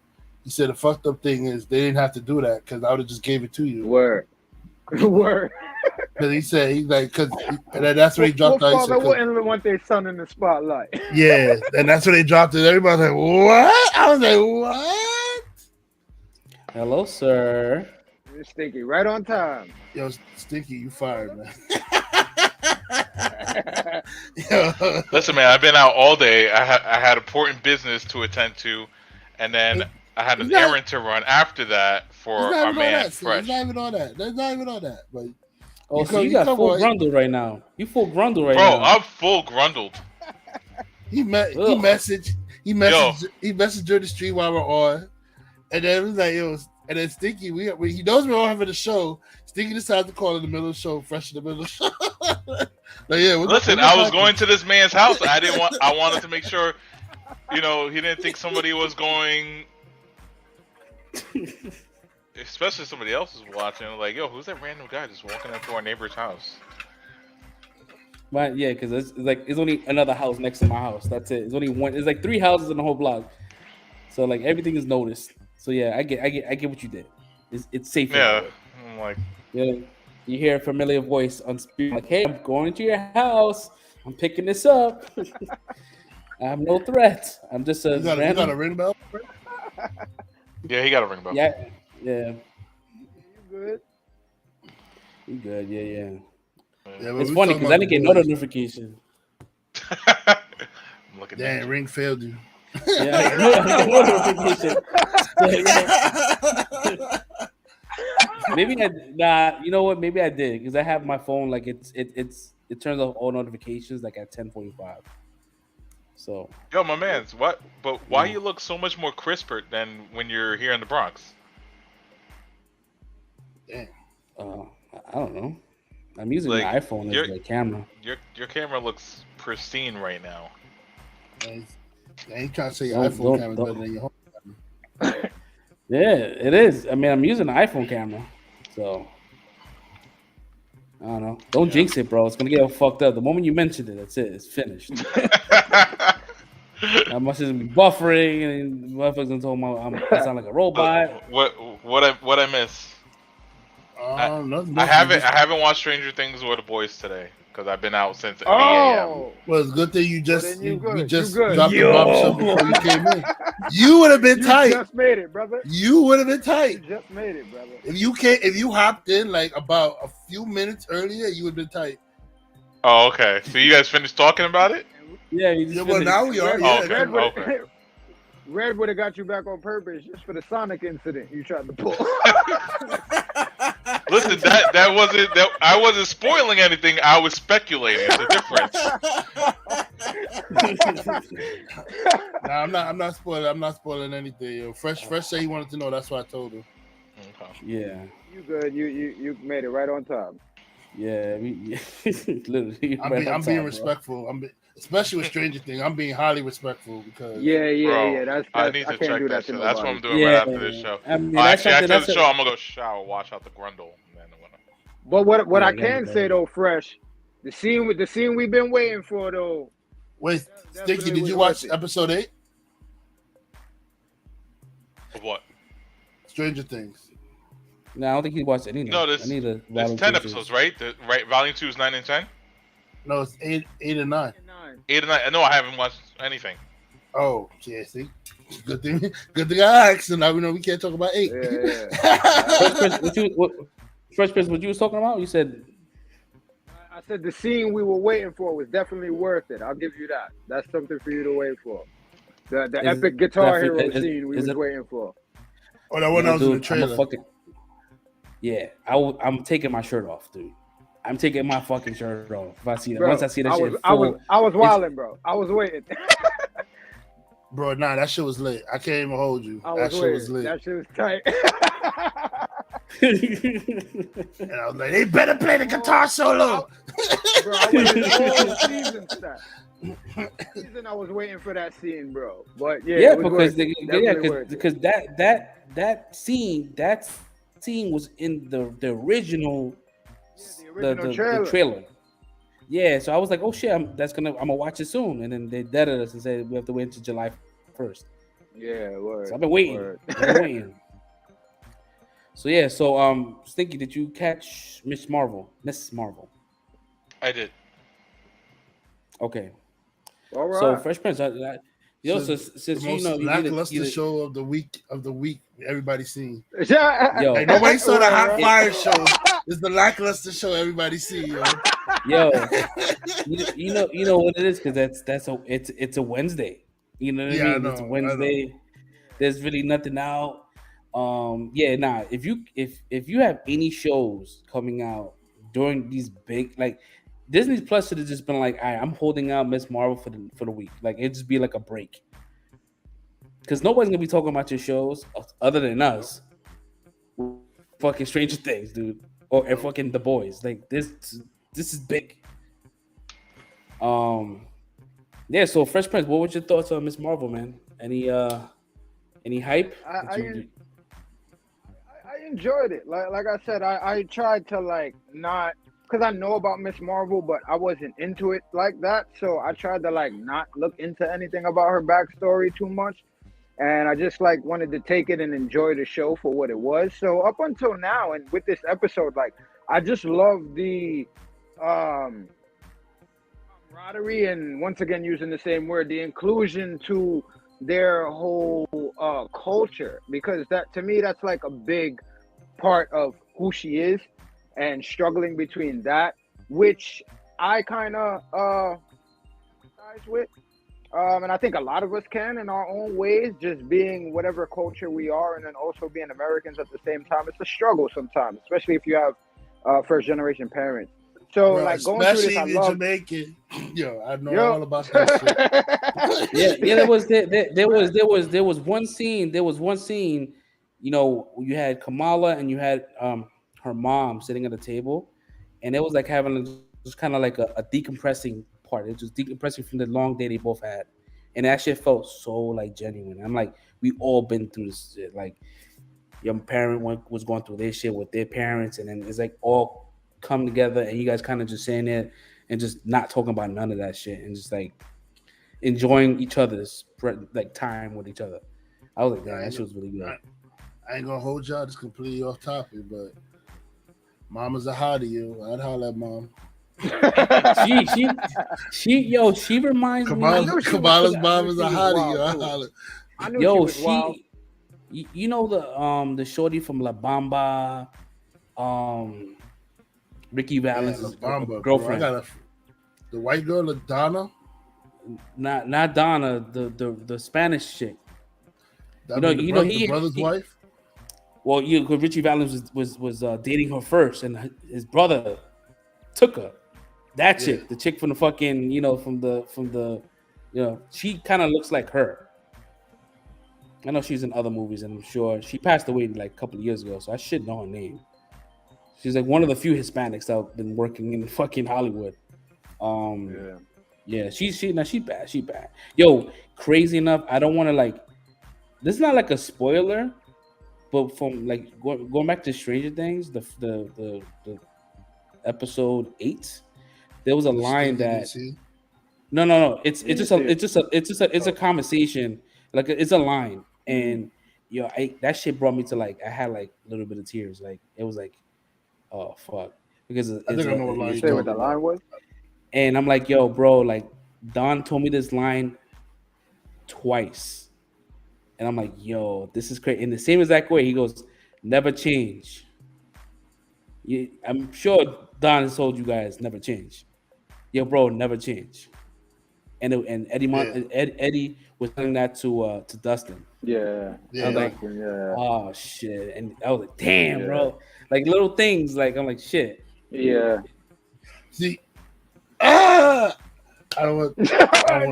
he said the fucked up thing is they didn't have to do that because I would have just gave it to you. Word. Because he said that's when he dropped the father wouldn't want their son in the spotlight. Yeah, and that's when they dropped it. Everybody's like, what? I was like, what? Hello, sir. Stinky, right on time. Yo, Stinky, you fired, man. Listen, man, I've been out all day. I had important business to attend to, and then I had an errand to run after that for our man Fresh. There's not even all that. But so you got full grundle right now. You full grundle right now. Bro, I'm full grundled. He messaged her the street while we're on, and then it was like, yo, and then Stinky, he knows we're all having a show. Stinky decides to call in the middle of the show, Fresh in the middle of the show. Like, yeah, listen, I was going to this man's house. I wanted to make sure, he didn't think somebody was going, especially somebody else is watching. Like, yo, who's that random guy just walking into our neighbor's house? But yeah, because it's only another house next to my house. That's it. It's only one. It's like 3 houses in the whole block. So like everything is noticed. So yeah, I get what you did. It's safe. Yeah, I'm like, yeah. You hear a familiar voice on speaker, like, "Hey, I'm going to your house. I'm picking this up. I have no threat. I'm just a you got a ring bell? yeah, he got a ring bell. Yeah. You good? You good? Yeah. Yeah, it's funny because I didn't get no notification. I'm looking. Damn, ring failed you. Yeah, I got no notification. Maybe you know what? Maybe I did because I have my phone like it turns off all notifications like at 10:45. So yo, my man's what? But why you look so much more crisper than when you're here in the Bronx? Damn. I don't know. I'm using Like, the iPhone as the camera. Your camera looks pristine right now. I ain't trying to say your iPhone camera better than your home camera. Yeah, it is. I mean, I'm using the iPhone camera, so I don't know. Don't jinx it, bro. It's gonna get fucked up. The moment you mentioned it, that's it. It's finished. I must just be buffering, and motherfuckers gonna tell me I sound like a robot. What I miss? Nothing. I haven't watched Stranger Things or The Boys today because I've been out since 8 a.m. Well, it's a good thing you just dropped the bombshell before you came in. You would have been tight. You just made it, brother. You would have been tight. You just made it, brother. If you hopped in like about a few minutes earlier, you would have been tight. Oh, okay. So you guys finished talking about it? Yeah, well, now we are. Yeah. Okay. Red would have got you back on purpose just for the Sonic incident you tried to pull. Listen, I wasn't spoiling anything. I was speculating. It's a difference. Nah, I'm not spoiling. I'm not spoiling anything. Yo. Fresh said he wanted to know. That's why I told him. Okay. Yeah. You good? You made it right on time. Yeah. Literally. I'm being respectful. Especially with Stranger Things, I'm being highly respectful because That's I need to check that shit. That's what I'm doing right after this show. I mean, after the show, I'm gonna go shower, wash out the grundle, and then I'm gonna. But what I can say though, Fresh, the scene we've been waiting for though. Wait, Sticky, did you watch episode 8? Of what? Stranger Things. No, I don't think he watched any. No, there's 10 episodes, right? Volume 2 is 9 and 10. No, it's 8 and 9. 8 and 9. No, I haven't watched anything. Oh, yeah, see? Good thing I asked, and now we know we can't talk about 8. Fresh Prince, what you was talking about? You said... I said the scene we were waiting for was definitely worth it. I'll give you that. That's something for you to wait for. The epic Guitar Hero scene we was waiting for. Oh, that one that was in the trailer. Yeah, I'm taking my shirt off, dude. I'm taking my fucking shirt off. If I see that, once I see that shit, I was wilding, bro. I was waiting. Bro, nah, that shit was lit. I can't even hold you. That shit was lit. That shit was tight. And I was like, they better play the guitar solo. Bro, I waited all season for that. Season I was waiting for that scene, bro. But because that scene was in the original. The trailer. Yeah, so I was like, oh shit, I'm gonna watch it soon. And then they deaded us and said we have to wait until July 1st. Yeah, word. So I've been waiting. So yeah, Stinky, did you catch Miss Marvel? I did. Okay. All right. So Fresh Prince, since the most lackluster show of the week everybody's seen. Yo, like, nobody saw the Hot Fire show. It's the lackluster show everybody see, yo. You know what it is, because it's a Wednesday. You know what I mean? It's a Wednesday. There's really nothing out. If you have any shows coming out during these big, like, Disney Plus should have just been like, all right, I'm holding out Miss Marvel for the week. Like, it just be like a break. Because nobody's gonna be talking about your shows other than us. Fucking Stranger Things, dude. Or fucking The Boys. Like, this is big. So Fresh Prince, what were your thoughts on Miss Marvel, man? Any hype? I enjoyed it. Like I said, I tried to not, because I know about Miss Marvel, but I wasn't into it like that. So I tried to not look into anything about her backstory too much. And I just wanted to take it and enjoy the show for what it was. So up until now, and with this episode, I just love the camaraderie, and once again using the same word, the inclusion to their whole culture, because that, to me, that's a big part of who she is, and struggling between that, which I kind of empathize with. And I think a lot of us can in our own ways, just being whatever culture we are, and then also being Americans at the same time. It's a struggle sometimes, especially if you have first generation parents. So going through this, I love Jamaican. Yo, I know all about that shit. There was one scene. You know, you had Kamala and you had her mom sitting at a table, and it was like having just kind of like a decompressing part. It was just decompressing from the long day they both had, and that shit felt so like genuine. I'm like, we all been through this shit. Like your parent was going through their shit with their parents, and then it's like all come together, and you guys kind of just saying it and just not talking about none of that shit, and just like enjoying each other's like time with each other. I was like, damn, that shit was really good. I ain't gonna hold y'all. Just completely off topic, but Mama's a hottie, yo. I'd holler at mom. She reminds me. Kamala's mom is a hottie, yo. I holler. I knew she was wild. You know the shorty from La Bamba, Ricky Valens' girlfriend. The white girl, Donna. Not Donna, the Spanish chick. The brother's wife. Well, because Richie Valens was dating her first, and his brother took her. That chick, the chick from the fucking, from the, she kind of looks like her. I know she's in other movies, and I'm sure she passed away like a couple of years ago, so I should know her name. She's like one of the few Hispanics that have been working in fucking Hollywood. Yeah, she bad. She bad. Yo, crazy enough, I don't want to like. This is not like a spoiler, but from like going back to Stranger Things, the episode 8, there was a line that. No. It's a conversation. Like it's a line, and that shit brought me to like I had like a little bit of tears. Like it was like, oh fuck, because I think I know what line you say what the line was. And I'm like, yo, bro, like Don told me this line twice, and I'm like, yo, this is crazy. In the same exact way, he goes, never change. I'm sure Don has told you guys never change. Yo, bro, never change. And Eddie was telling that to Dustin. Yeah. I was like, oh shit, and I was like, damn, bro, like little things. Like I'm like, shit. Yeah. See, I don't want.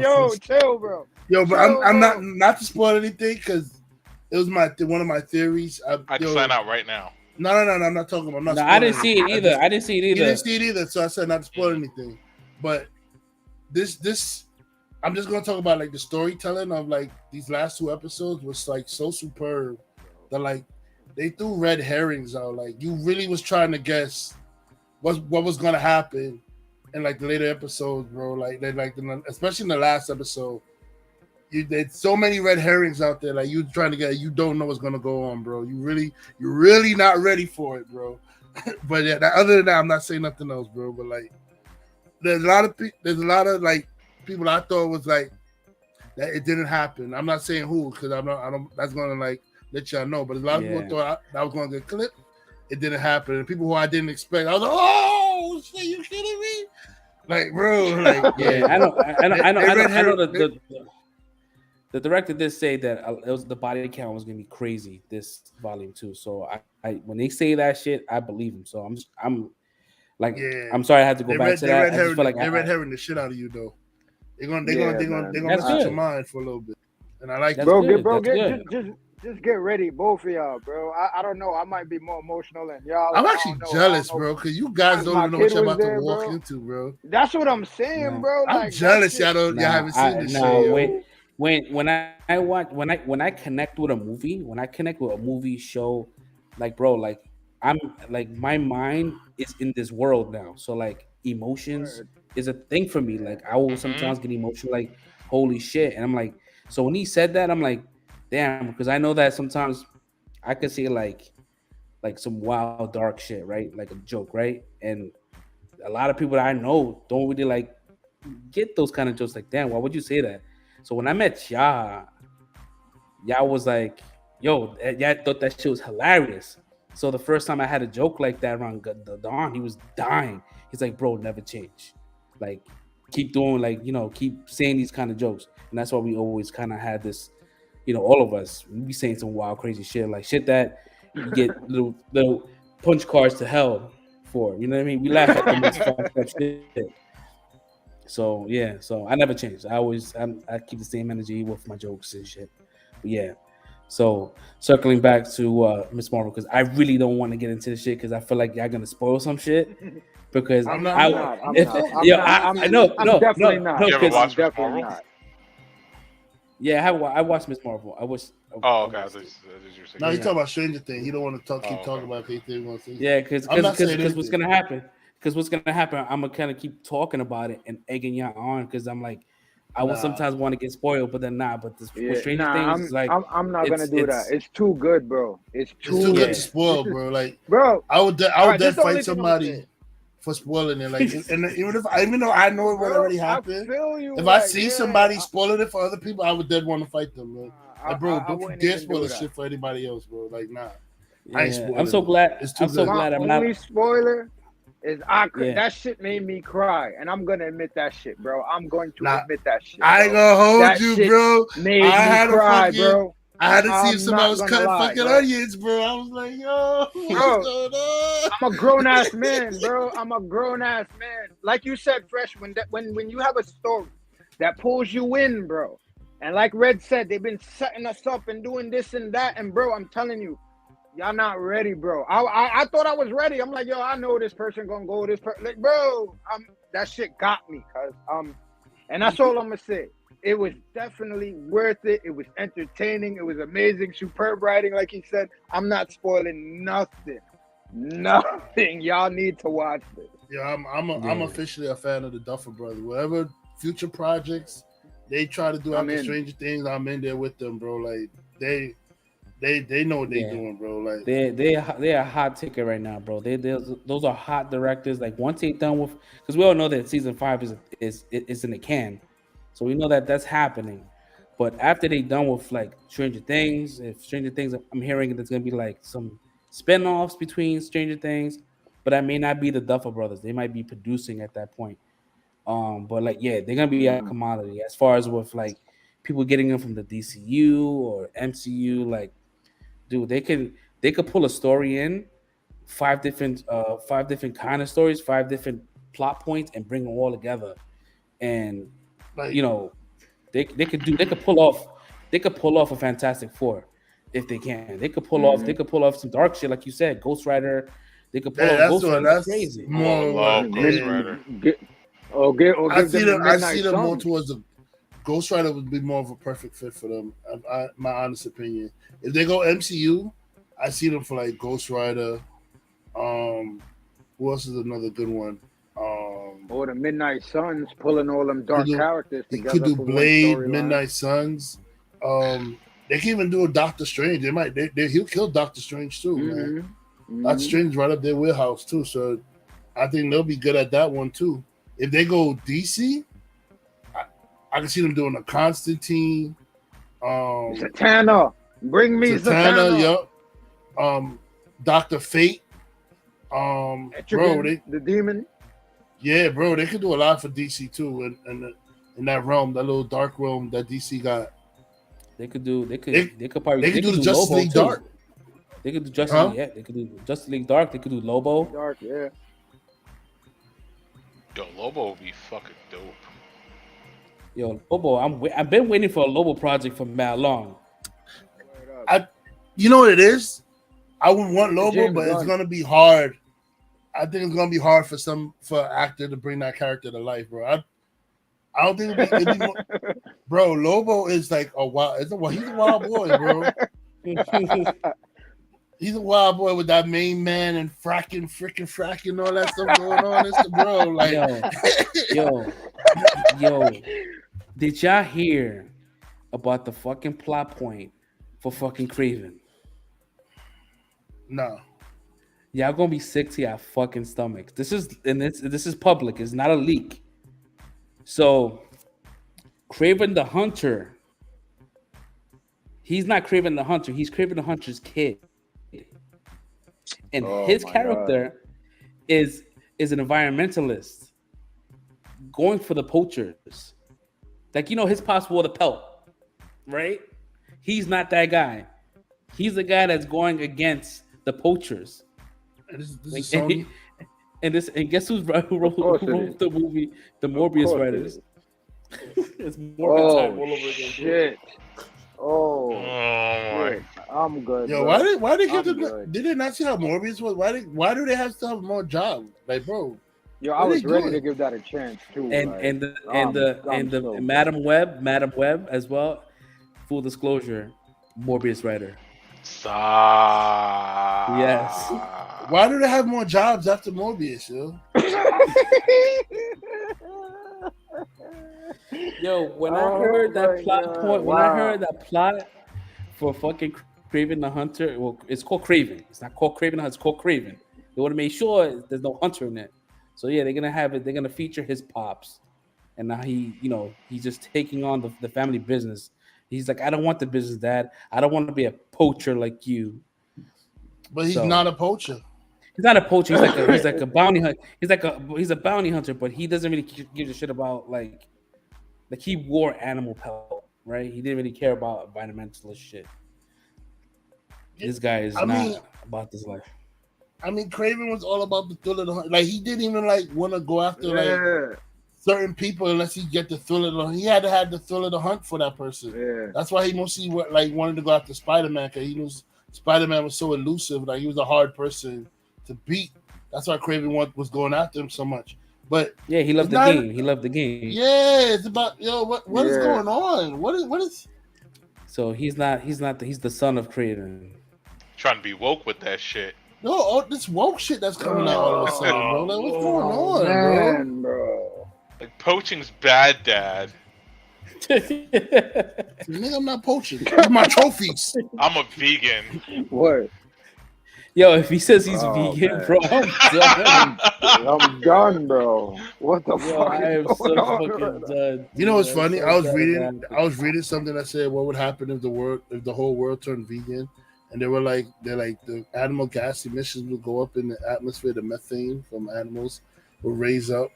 Yo, chill, bro. Yo, but I'm not to spoil anything because it was one of my theories. I can sign out right now. No, I'm not talking about. I'm not I didn't see it either. I didn't see it either. You didn't see it either, so I said not to spoil anything. But this, I'm just gonna talk about like the storytelling of like these last 2 episodes was like so superb that like they threw red herrings out. Like you really was trying to guess what was gonna happen in like the later episodes, bro. Like especially in the last episode, there's so many red herrings out there. Like you trying to get, you don't know what's gonna go on, bro. You're really not ready for it, bro. But yeah, other than that, I'm not saying nothing else, bro. But like, there's a lot of like people I thought was like that it didn't happen. I'm not saying who because I don't. That's gonna like let y'all know. But a lot of people thought that was gonna get clipped. It didn't happen. And people who I didn't expect, I was like, oh shit, you kidding me? Like, bro, like yeah, I know. The director did say that the body count was gonna be crazy this volume 2. So I when they say that shit, I believe them. So I'm like, I'm sorry I had to go back to that. I just feel like they red herring the shit out of you though. They're gonna mess with your mind for a little bit, and I like that. Just get ready, both of y'all, bro. I don't know. I might be more emotional than y'all. I'm actually jealous, bro, because you guys don't even know what you're about to walk into, bro. That's what I'm saying, bro. I'm jealous y'all haven't seen this shit. When I connect with a movie, show, like bro, like I'm like my mind is in this world now. So like emotions is a thing for me. Like I will sometimes get emotional, like holy shit. And I'm like, so when he said that, I'm like, damn, because I know that sometimes I could say like some wild dark shit, right? Like a joke, right? And a lot of people that I know don't really like get those kind of jokes. Like, damn, why would you say that? So when I met y'all was like, yo, y'all thought that shit was hilarious. So the first time I had a joke like that around the Dawn, he was dying. He's like, bro, never change. Like, keep doing, like, keep saying these kind of jokes. And that's why we always kind of had this, all of us, we be saying some wild, crazy shit, like shit that you get little punch cards to hell for. You know what I mean? We laugh at the most fucked up shit. So yeah, so I never changed. I keep the same energy with my jokes and shit. But yeah, so circling back to Miss Marvel, because I really don't want to get into this shit because I feel like y'all gonna spoil some shit. because I'm I not. I'm if not. I'm yo not. I I'm no no definitely no not. no You ever because watched Miss Definitely Marvel? not. yeah I watched Miss Marvel. I wish. Oh, okay. I watched thought it. you were saying. Now you Yeah. talking about Stranger Things. He don't want to keep Oh, talking okay. about anything he wants to say. Yeah, because I'm not saying what's anything. gonna happen? Because what's gonna happen? I'm gonna kind of keep talking about it and egging y'all on because I'm like, I will Nah. sometimes want to get spoiled, but then nah. But this with Yeah, Stranger nah, Things, it's like I'm not gonna do that. it's It's too good, bro. It's It's too too. good Yeah. to spoil, This is, bro. Like bro. I would All right, this dead is the only fight thing I'm gonna say. somebody for spoiling it. Like, and even though I know it would Bro, already I happen, feel you. if I Like, see yeah, somebody spoiling it for other people, I would dead want to fight them. Like, bro, I don't you wouldn't dare even spoil do the that. shit for anybody else, bro. Like, nah, I ain't yeah. spoiling I'm so it. glad. It's too I'm so good. glad My I'm not. only spoiler is Yeah. that shit made me cry, and I'm gonna admit that shit, bro. I'm going to Nah, admit that shit. I ain't Bro. gonna hold That you, shit bro. made I me had cry, a fucking. bro. I had to see if I'm somebody not was gonna cutting lie, fucking bro. onions, bro. I was like, yo, what's Bro, going on? I'm a grown ass man, bro. I'm a grown ass man. Like you said, Fresh, when you have a story that pulls you in, bro. And like Red said, they've been setting us up and doing this and that. And bro, I'm telling you, y'all not ready, bro. I thought I was ready. I'm like, yo, I know this person gonna go this person. Like, bro, that shit got me, and that's all I'm gonna say. It was definitely worth it. It was entertaining. It was amazing, superb writing, like he said. I'm not spoiling nothing. Nothing. Y'all need to watch this. Yeah, I'm officially a fan of the Duffer Brothers. Whatever future projects they try to do I'm after in. Stranger Things, I'm in there with them, bro. Like they know what they're doing, bro. Like They're a hot ticket right now, bro. Those are hot directors. Like once they done with, because we all know that season 5 is in the can, so we know that that's happening. But after they done with like Stranger Things, if Stranger Things, I'm hearing there's gonna be like some spin-offs between Stranger Things, but that may not be the Duffer Brothers. They might be producing at that point. But like yeah, they're gonna be a commodity as far as with like people getting them from the DCU or MCU, like. Dude, they could pull a story in five different kind of stories, 5 different plot points, and bring them all together. And like you know, they could pull off a Fantastic Four if they can. They could pull off some dark shit like you said, Ghost Rider. They could pull off Ghost Rider. That's crazy. More love Ghost Rider. Or give them I see them more Suns. towards the Ghost Rider would be more of a perfect fit for them. My honest opinion. If they go MCU, I see them for like Ghost Rider. Who else is another good one? Or the Midnight Suns pulling all them dark characters They together. could do for Blade, one storyline. Midnight Suns. They can even do a Doctor Strange. He'll kill Doctor Strange too, man. Doctor Strange right up their wheelhouse too. So I think they'll be good at that one too. If they go DC, I can see them doing a Constantine. Zatanna. Bring me Zatanna. Yup. Dr. Fate. Etrigan, the demon. Yeah, bro, they could do a lot for DC too, in that realm, that little dark realm that DC got. They could do Justice Lobo League too. Dark. They could do Justice League. Yeah, they could do Justice League Dark. They could do Lobo. Dark, yeah. Yo, Lobo would be fucking dope. Yo, Lobo, I've been waiting for a Lobo project for mad long. You know what it is? I would want Lobo, James but Gunn. it's gonna be hard. I think it's gonna be hard for an actor to bring that character to life, bro. I don't think it'd be more, bro. Lobo is like he's a wild boy, bro. He's a wild boy with that main man and freaking all that stuff going on. It's the bro, like yo. Did y'all hear about the fucking plot point for fucking Craven? No. Y'all gonna be sick to your fucking stomachs. This is public. It's not a leak. So, Craven the Hunter. He's not Craven the Hunter. He's Craven the Hunter's kid, and his character is an environmentalist going for the poachers. Like his pops wore the pelt, right? He's not that guy. He's the guy that's going against the poachers. This is Sony? And guess who wrote the movie? The Morbius writers. It's Morbius time all over again. Shit. Oh, my! I'm good. Yo, bro. why they get did they not see how Morbius was? Why do they have to have more jobs? Like, bro, Yo, I What are was they ready to doing? give that a chance too. And Like, and the and I'm, the I'm and the so Madam Web as well. Full disclosure, Morbius writer. Yes. Why do they have more jobs after Morbius, yo? Yo, when I Oh heard that my plot god! point, when I heard Wow. that plot for fucking Craven the Hunter, well, it's called Craven. It's not called Craven the Hunter. It's called Craven. They want to make sure there's no hunter in it. So yeah, they're gonna have it. They're gonna feature his pops, and now he's just taking on the family business. He's like, I don't want the business, Dad. I don't want to be a poacher like you. But he's So not a poacher. he's not a poacher. He's like a bounty hunter. He's a bounty hunter, but he doesn't really give a shit about like he wore animal pelt, right? He didn't really care about environmentalist shit. This guy is I not mean, about this life. Craven was all about the thrill of the hunt. Like he didn't even like want to go after like Yeah, certain people unless he get the thrill of the hunt. He had to have the thrill of the hunt for that person. yeah. That's why he mostly wanted to go after Spider-Man, because he knew Spider-Man was so elusive. Like he was a hard person to beat. That's why Craven was going after him so much. But Yeah, he loved it's the not. game. He loved the game. Yeah, it's about what is Yeah. going on? What is? So he's the son of Craven. Trying to be woke with that shit. No, all this woke shit that's coming out all of a sudden, bro. Like, what's going on, man, bro? Like poaching's bad, Dad. Nigga, I'm not poaching. These are my trophies. I'm a vegan. What? Yo, if he says he's Oh, vegan, man. bro, I'm done. I'm done, bro. What the Yo, fuck I is am so going on? fucking done. You know what's dude. I'm funny? so I was done. reading something that said what would happen if the whole world turned vegan, and they're like the animal gas emissions will go up in the atmosphere. The methane from animals will raise up,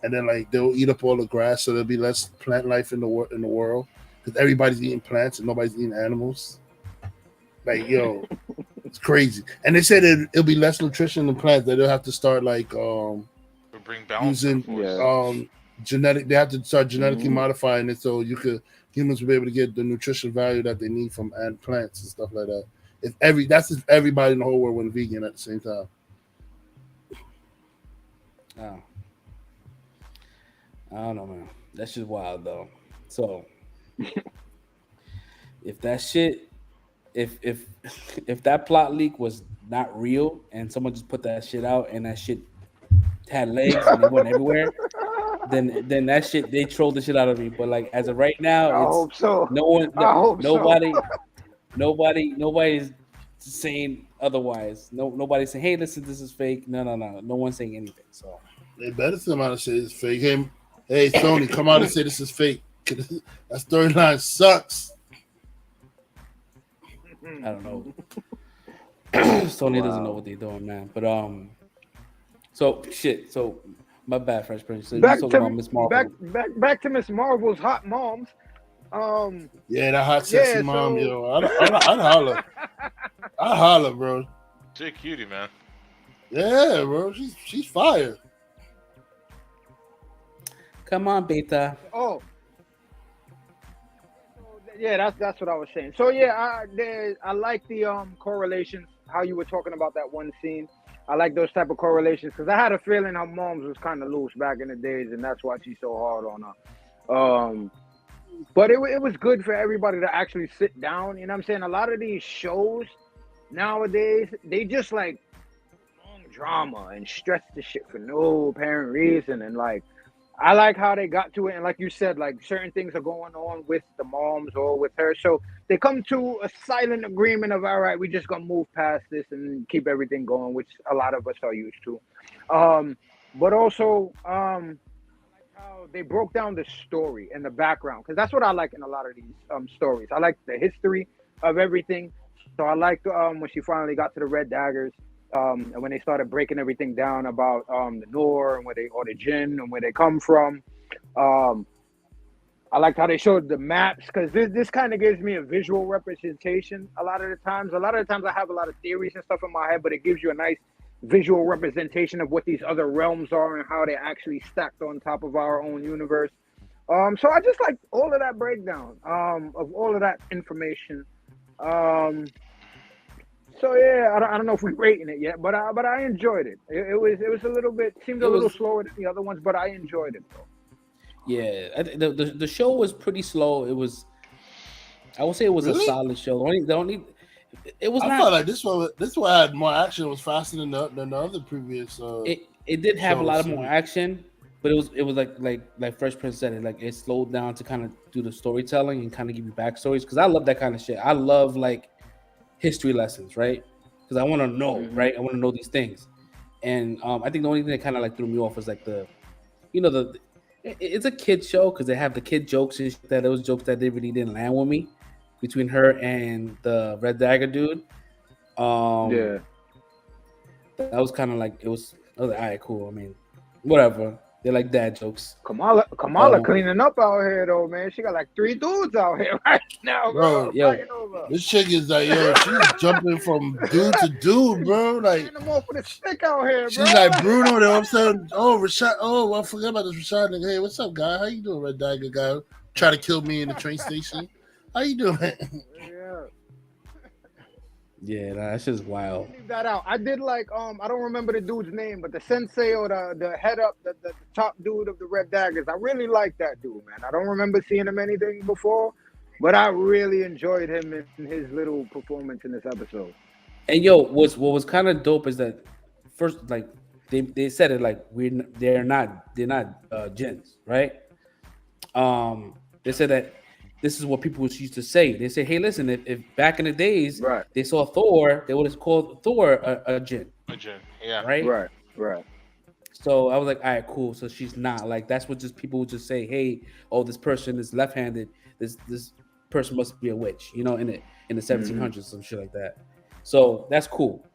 and then like they'll eat up all the grass, so there'll be less plant life in the world because everybody's eating plants and nobody's eating animals. Like yo, it's crazy. And they said it'll be less nutrition in plants. That they'll have to start like We'll bring balance. using genetic. They have to start genetically modifying it so humans will be able to get the nutrition value that they need from plants and stuff like that. If everybody in the whole world went vegan at the same time. Oh. I don't know, man. That's just wild, though. So, if that shit, if that plot leak was not real, and someone just put that shit out, and that shit had legs and it went everywhere, then that shit they trolled the shit out of me. But like as of right now, I hope so. I hope nobody's saying otherwise. Nobody's saying, hey, listen, this is fake. No one's saying anything. So They better come out and say it's fake. Hey, Sony, come out and say this is fake. That storyline sucks. I don't know. Sony doesn't know what they're doing, man. But so shit. So my bad, Fresh Prince. So back you talking to about Miss Marvel? back to Miss Marvel's hot moms. Yeah, that hot sexy mom, yo. I'd holler. I'd holler, bro. Jay Cutie, man. Yeah, bro. She's fire. Come on, Beta. Oh. Yeah, that's what I was saying. So yeah, I like the correlations. How you were talking about that one scene. I like those type of correlations because I had a feeling her mom's was kind of loose back in the days, and that's why she's so hard on her. But it was good for everybody to actually sit down. You know what I'm saying? A lot of these shows nowadays, they just like long drama and stress the shit for no apparent reason. And like, I like how they got to it. And like you said, like certain things are going on with the moms or with her. So they come to a silent agreement of, all right, we just gonna move past this and keep everything going, which a lot of us are used to. But also, how they broke down the story and the background, because that's what I like in a lot of these stories. I like the history of everything. So I liked when she finally got to the Red Daggers, and when they started breaking everything down about the Noor and the Jinn and where they come from. I liked how they showed the maps, because this kind of gives me a visual representation a lot of the times. A lot of the times I have a lot of theories and stuff in my head, but it gives you a nice visual representation of what these other realms are and how they actually stacked on top of our own universe. So I just like all of that breakdown of all of that information. So yeah, I don't know if we're rating it yet, but I enjoyed it. It was a little bit seemed a little slower than the other ones, but I enjoyed it though. Yeah, the show was pretty slow. I would say it was a solid show. The only it was. I felt like this one had more action. It was faster than the other previous. It did have a lot of more action, but it was like Fresh Prince said, it slowed down to kind of do the storytelling and kind of give you backstories, because I love that kind of shit. I love like history lessons, right? Because I want to know, right? I want to know these things, and I think the only thing that kind of like threw me off was like it's a kid show because they have the kid jokes and shit, that those jokes that they really didn't land with me between her and the Red Dagger dude. Yeah, that was kind of like I was like, all right, cool. I mean, whatever. They're like dad jokes. Kamala cleaning up out here though, man. She got like 3 dudes out here right now, bro. This chick is like, she's jumping from dude to dude, bro. Like, I'm off with a stick out here, bro. She's like Bruno. Then all of a sudden, Rashad. Oh, I forgot about this Rashad nigga. Hey, what's up, guy? How you doing, Red Dagger guy? Try to kill me in the train station. How you doing, man? Yeah, that's just wild. Leave that out. I did like I don't remember the dude's name, but the sensei or the head up, the top dude of the Red Daggers. I really like that dude, man. I don't remember seeing him anything before, but I really enjoyed him in his little performance in this episode. And what was kind of dope is that first, like they said it like they're not jinns, right? They said that. This is what people used to say. They say, "Hey, listen, if back in the days they saw Thor, they would have called Thor a jinn." A jinn, yeah. Right. So I was like, "All right, cool." So she's not like that's what just people would just say, "Hey, this person is left-handed. This person must be a witch," in the 1700s, some shit like that. So that's cool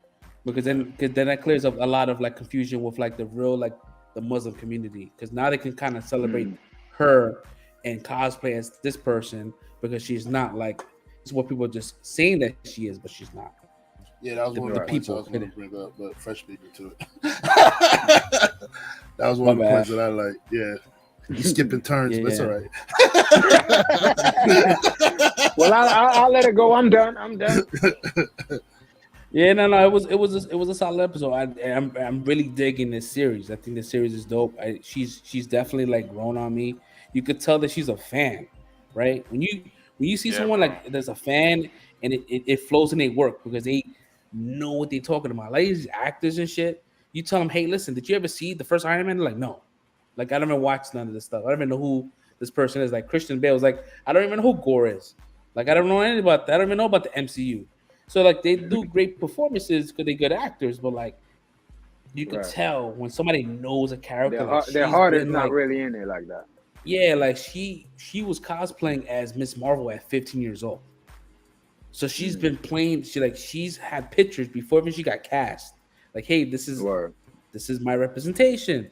because then that clears up a lot of like confusion with like the real like the Muslim community, because now they can kind of celebrate her and cosplay as this person, because she's not like it's what people are just saying that she is, but she's not. Yeah, that was one of the points I was going to bring up, but Fresh beat me to it. That was one of the points that I like. Yeah, you skipping turns, but it's all right. Well, I'll let it go. I'm done. Yeah, no, it was a solid episode. I'm really digging this series. I think the series is dope. She's definitely like grown on me. You could tell that she's a fan, right? When you see someone like there's a fan and it flows in their work because they know what they're talking about. Like these actors and shit, you tell them, hey, listen, did you ever see the first Iron Man? They're like, no. Like I don't even watch none of this stuff. I don't even know who this person is. Like Christian Bale was like, I don't even know who Gore is. Like I don't know anything about that. I don't even know about the MCU. So like they do great performances because they're good actors, but like you can tell when somebody knows a character. Their heart is not really in it like that. Yeah, like she was cosplaying as Miss Marvel at 15 years old. So she's been playing. She's had pictures before even she got cast. Like, hey, this is my representation.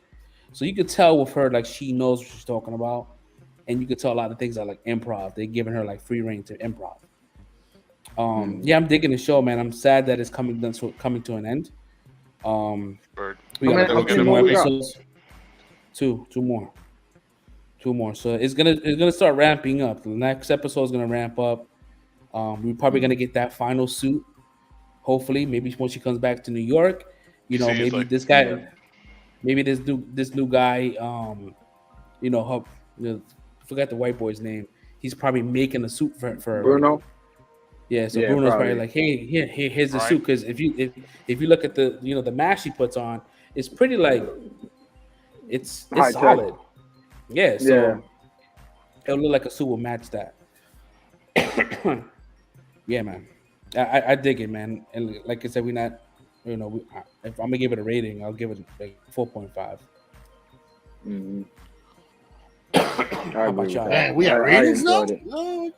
So you could tell with her, like she knows what she's talking about, and you could tell a lot of things are like improv. They're giving her like free reign to improv. Yeah, I'm digging the show, man. I'm sad that it's coming to an end. We got 2 more episodes. Two more. So it's gonna start ramping up. The next episode is gonna ramp up. We're probably gonna get that final suit. Hopefully, maybe when she comes back to New York, maybe like, this guy, maybe this new guy, forgot the white boy's name. He's probably making a suit for Bruno. Yeah, so Bruno's probably like, hey, here's the suit, because if you look at the the mask she puts on, it's pretty like it's solid. Yeah, so it'll look like a suit will match that. Yeah, man, I dig it, man. And like I said, we're not, if I'm gonna give it a rating, I'll give it like 4.5. Mm-hmm. How about y'all? Man, we are ratings now. No,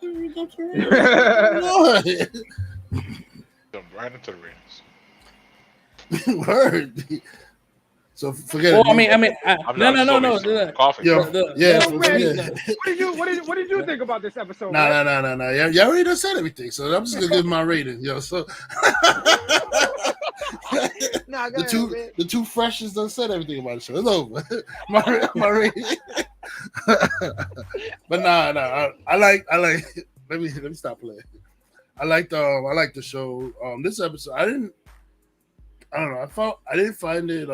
Jump right into the ratings. Word. So forget it. I mean, no. Coffee. What did you think about this episode? No. Y'all already done said everything, so I'm just gonna give my rating, So the two freshest done said everything about the show. It's over. my rating. But no. I like. Let me stop playing. I liked the show. This episode, I don't know. I didn't find it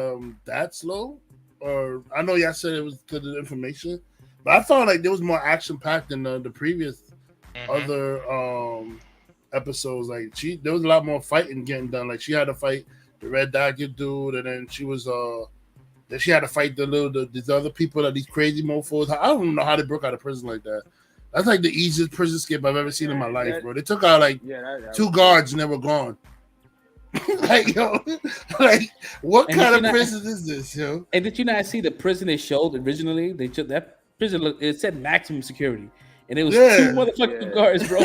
that slow. Or I know y'all said it was because of the information, but I felt like there was more action packed than the previous other episodes. Like there was a lot more fighting getting done. Like she had to fight the Red Dagger dude, and then she had to fight these other people, that these crazy mofos. I don't know how they broke out of prison like that. That's like the easiest prison escape I've ever seen in my life, bro. They took out like two guards and they were gone. Like, yo, like what kind of prison is this, yo? And did you not see the prison they showed originally? They took that prison. It said maximum security, and it was two motherfucking guards, bro.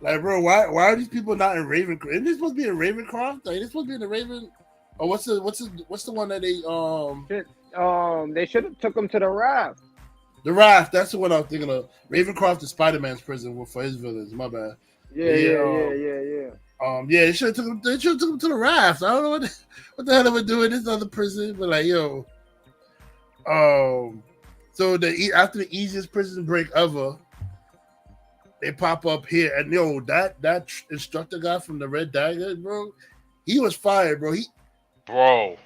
Like, bro, why are these people not in Ravencroft? Isn't this supposed to be in Ravencroft? Like, they're supposed to be in the Raven. Oh, what's the one that they should have took them to the Raft. The Raft. That's the one I was thinking of. Ravencroft is Spider-Man's prison for his villains. My bad. Yeah. They should have took him to the Raft. I don't know what the hell they would do in this other prison, but like, yo, so after the easiest prison break ever, they pop up here, and yo, that instructor guy from the Red Dagger, bro, he was fired, bro.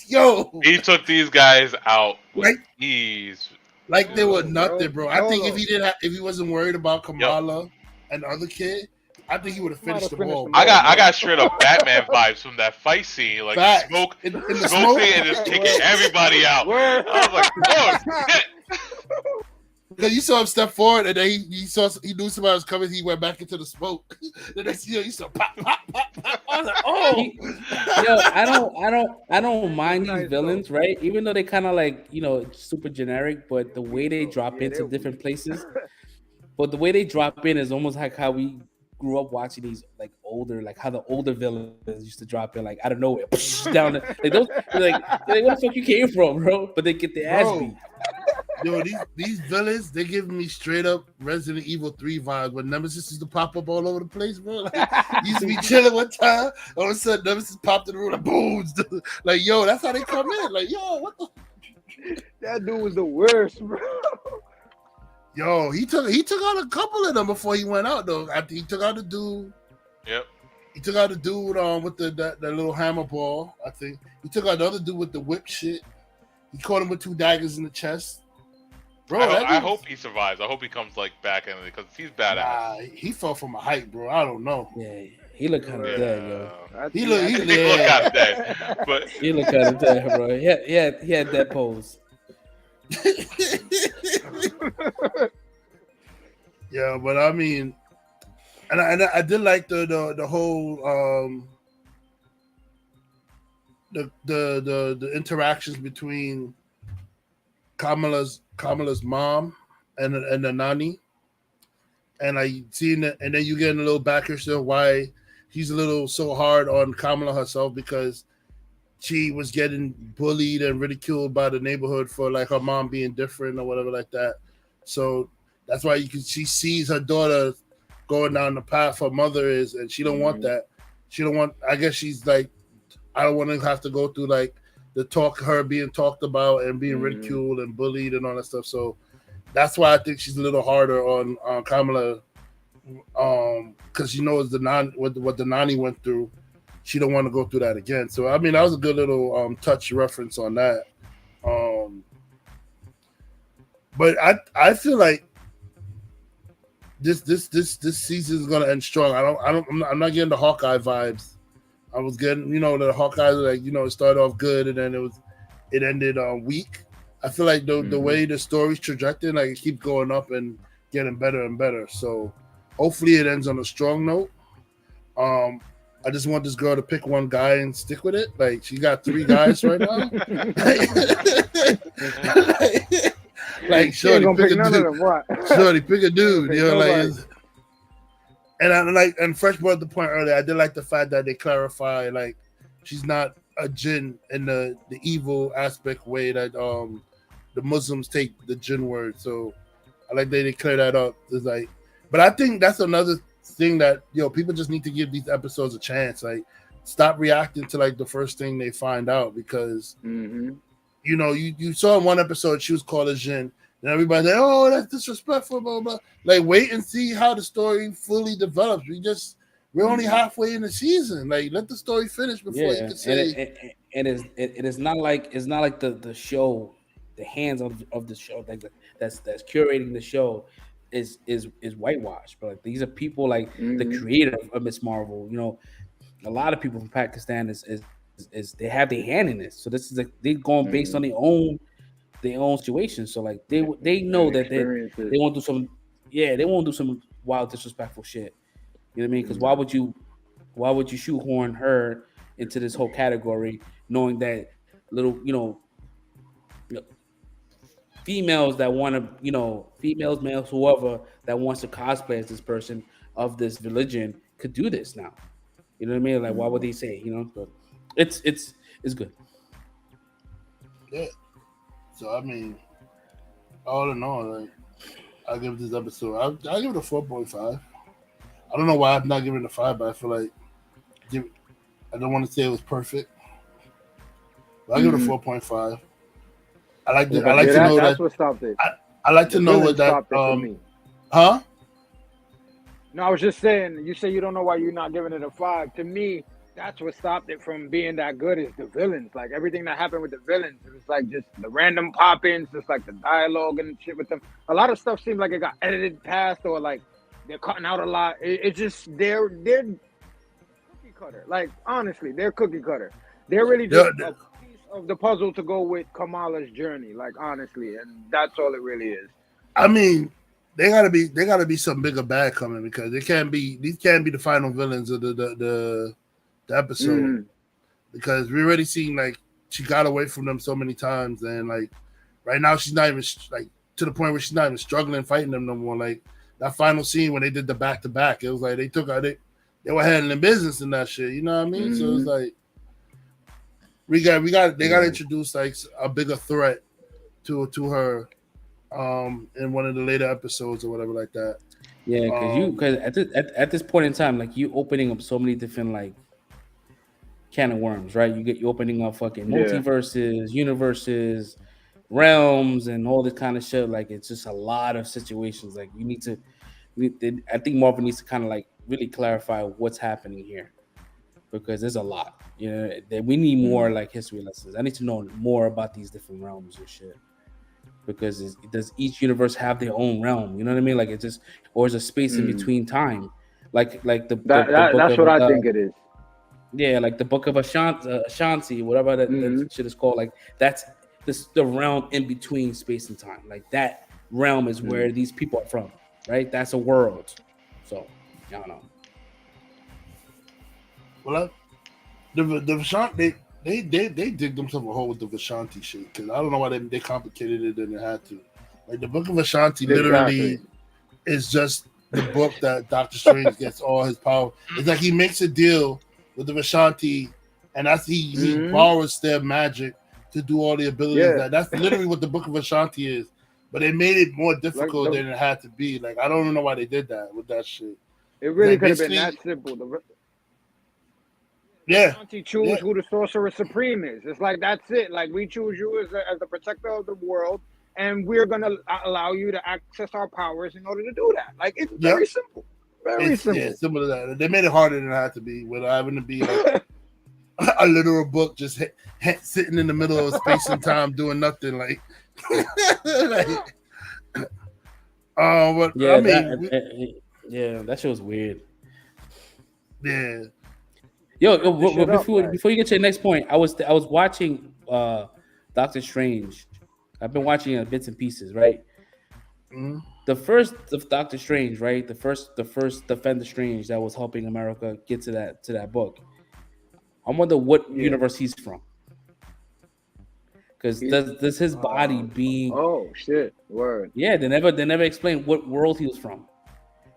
Yo, he took these guys out with ease. Like they were nothing, bro. I think if he wasn't worried about Kamala and the other kid, I think he would have finished the ball. I got straight up Batman vibes from that fight scene, like smoke scene, and just kicking everybody out. I was like, oh shit. Because you saw him step forward, and then he knew somebody was coming. He went back into the smoke. The next you saw pop, pop, pop, pop. I was like, oh, yo, I don't mind these villains, right? Even though they kind of like super generic, but the way they drop into different places, but the way they drop in is almost like how we grew up watching these like older, like how the older villains used to drop in like out of nowhere, down like those, like where the fuck you came from, bro? But they get their ass beat. Yo, these villains, they give me straight up Resident Evil 3 vibes when Nemesis used to pop up all over the place, bro. Like, used to be chilling one time, all of a sudden Nemesis popped in the room, like boom. Like, yo, that's how they come in. Like, yo, what the? That dude was the worst, bro. Yo, he took out a couple of them before he went out though. After he took out the dude. Yep. He took out the dude with that little hammer ball, I think. He took out the other dude with the whip shit. He caught him with 2 daggers in the chest. Bro, I hope he survives. I hope he comes like back in it because he's badass. He fell from a height, bro. I don't know. Yeah, he looked kind of dead, yo. He looked kind of dead, but he looked kind of dead, bro. He had that pose. Yeah, but I mean, and I did like the whole the interactions between Kamala's mom and the nanny, and I seen it, and then you get a little back history of why he's a little so hard on Kamala herself, because she was getting bullied and ridiculed by the neighborhood for like her mom being different or whatever like that. So that's why she sees her daughter going down the path her mother is, and she don't want that. She don't want. I guess she's like, I don't want to have to go through like her being talked about and being ridiculed and bullied and all that stuff. So that's why I think she's a little harder on Kamala, because she knows what the nanny went through. She don't want to go through that again. So I mean, that was a good little touch reference on that. But I feel like this season is gonna end strong. I'm not getting the Hawkeye vibes. I was getting, the Hawkeye, like, it started off good and then it ended weak. I feel like the way the story's trajectory, like, it keeps going up and getting better and better. So hopefully it ends on a strong note. I just want this girl to pick one guy and stick with it. Like, she got 3 guys right now. like shorty, pick a dude. Shorty, pick a dude. And Fresh brought the point earlier. I did like the fact that they clarify, like, she's not a jinn in the evil aspect way that the Muslims take the jinn word. So I like that they clear that up. It's like, but I think that's another thing that people just need to give these episodes a chance. Like, stop reacting to like the first thing they find out, because you saw in one episode she was called a jinn. And everybody, oh, that's disrespectful, blah, blah. Like, wait and see how the story fully develops. We're only halfway in the season. Like, let the story finish before you can say. And it's not like the show, the hands of the show that's curating the show is whitewashed. But like, these are people like the creator of Miss Marvel. You know, a lot of people from Pakistan is they have their hand in this. So this is they're going based on their own situation. So like they know that they won't do some they won't do some wild disrespectful shit. You know what I mean? Because why would you shoehorn her into this whole category, knowing that little females that want to females, males, whoever that wants to cosplay as this person of this religion could do this now. You know what I mean? Like, why would they say? But it's good. Yeah. So I mean, all in all, like, I give this episode, I give it a 4.5. I don't know why I'm not giving it a 5, but I feel like I don't want to say it was perfect. But I give it a 4.5. I like to know that's what stopped it. I like to know what that huh? No, I was just saying. You say you don't know why you're not giving it a 5. To me, that's what stopped it from being that good. Is the villains. Like, everything that happened with the villains, it was like just the random pop-ins, just like the dialogue and shit with them. A lot of stuff seemed like it got edited past, or like they're cutting out a lot. It's just they're cookie cutter. Like, honestly, they're cookie cutter. They're really just a piece of the puzzle to go with Kamala's journey. Like, honestly, and that's all it really is. I mean, they gotta be some bigger bad coming, because these can't be the final villains of the episode, because we already seen like she got away from them so many times, and like right now she's not even like to the point where she's not even struggling fighting them no more. Like that final scene when they did the back to back, it was like they took out they were handling business in that shit. You know what I mean? So it's like they got to introduce like a bigger threat to her in one of the later episodes or whatever like that. Yeah, because at this point in time, like, you opening up so many different like can of worms, right? You opening up fucking multiverses, universes, realms, and all this kind of shit. Like, it's just a lot of situations. Like, I think Marvel needs to kind of like really clarify what's happening here, because there's a lot. That we need more like history lessons. I need to know more about these different realms and shit. Because does each universe have their own realm? You know what I mean? Like, it's just, or is a space in between time? Like the book that's what I think it is. Yeah, like the Book of Ashanti, whatever that shit is called. Like, that's the realm in between space and time. Like, that realm is where these people are from, right? That's a world. So I don't know. Well, the Ashanti. They dig themselves a hole with the Vishanti shit, because I don't know why they complicated it and they had to. Like, the Book of Ashanti literally is just the book that Doctor Strange gets all his power. It's like he makes a deal with the Vishanti, and that's he borrows their magic to do all the abilities. Yeah. That's literally what the Book of Ashanti is. But they made it more difficult than it had to be. Like, I don't know why they did that with that shit. It really could have been that simple. Ashanti choose who the Sorcerer Supreme is. It's like, that's it. Like, we choose you as the protector of the world, and we're gonna allow you to access our powers in order to do that. Like, it's very simple. Very simple. Yeah, simple to that. They made it harder than it had to be, without having to be like a literal book just sitting in the middle of space and time doing nothing. Like, but yeah, I mean, that shit was weird. Yeah. Yo, before you get to the next point, I was watching Doctor Strange. I've been watching bits and pieces, right? Mm-hmm. The first of Doctor Strange, right? The first Defender Strange that was helping America get to that book. I wonder what universe he's from. Because does his body being? Oh shit! Word. Yeah, they never explained what world he was from,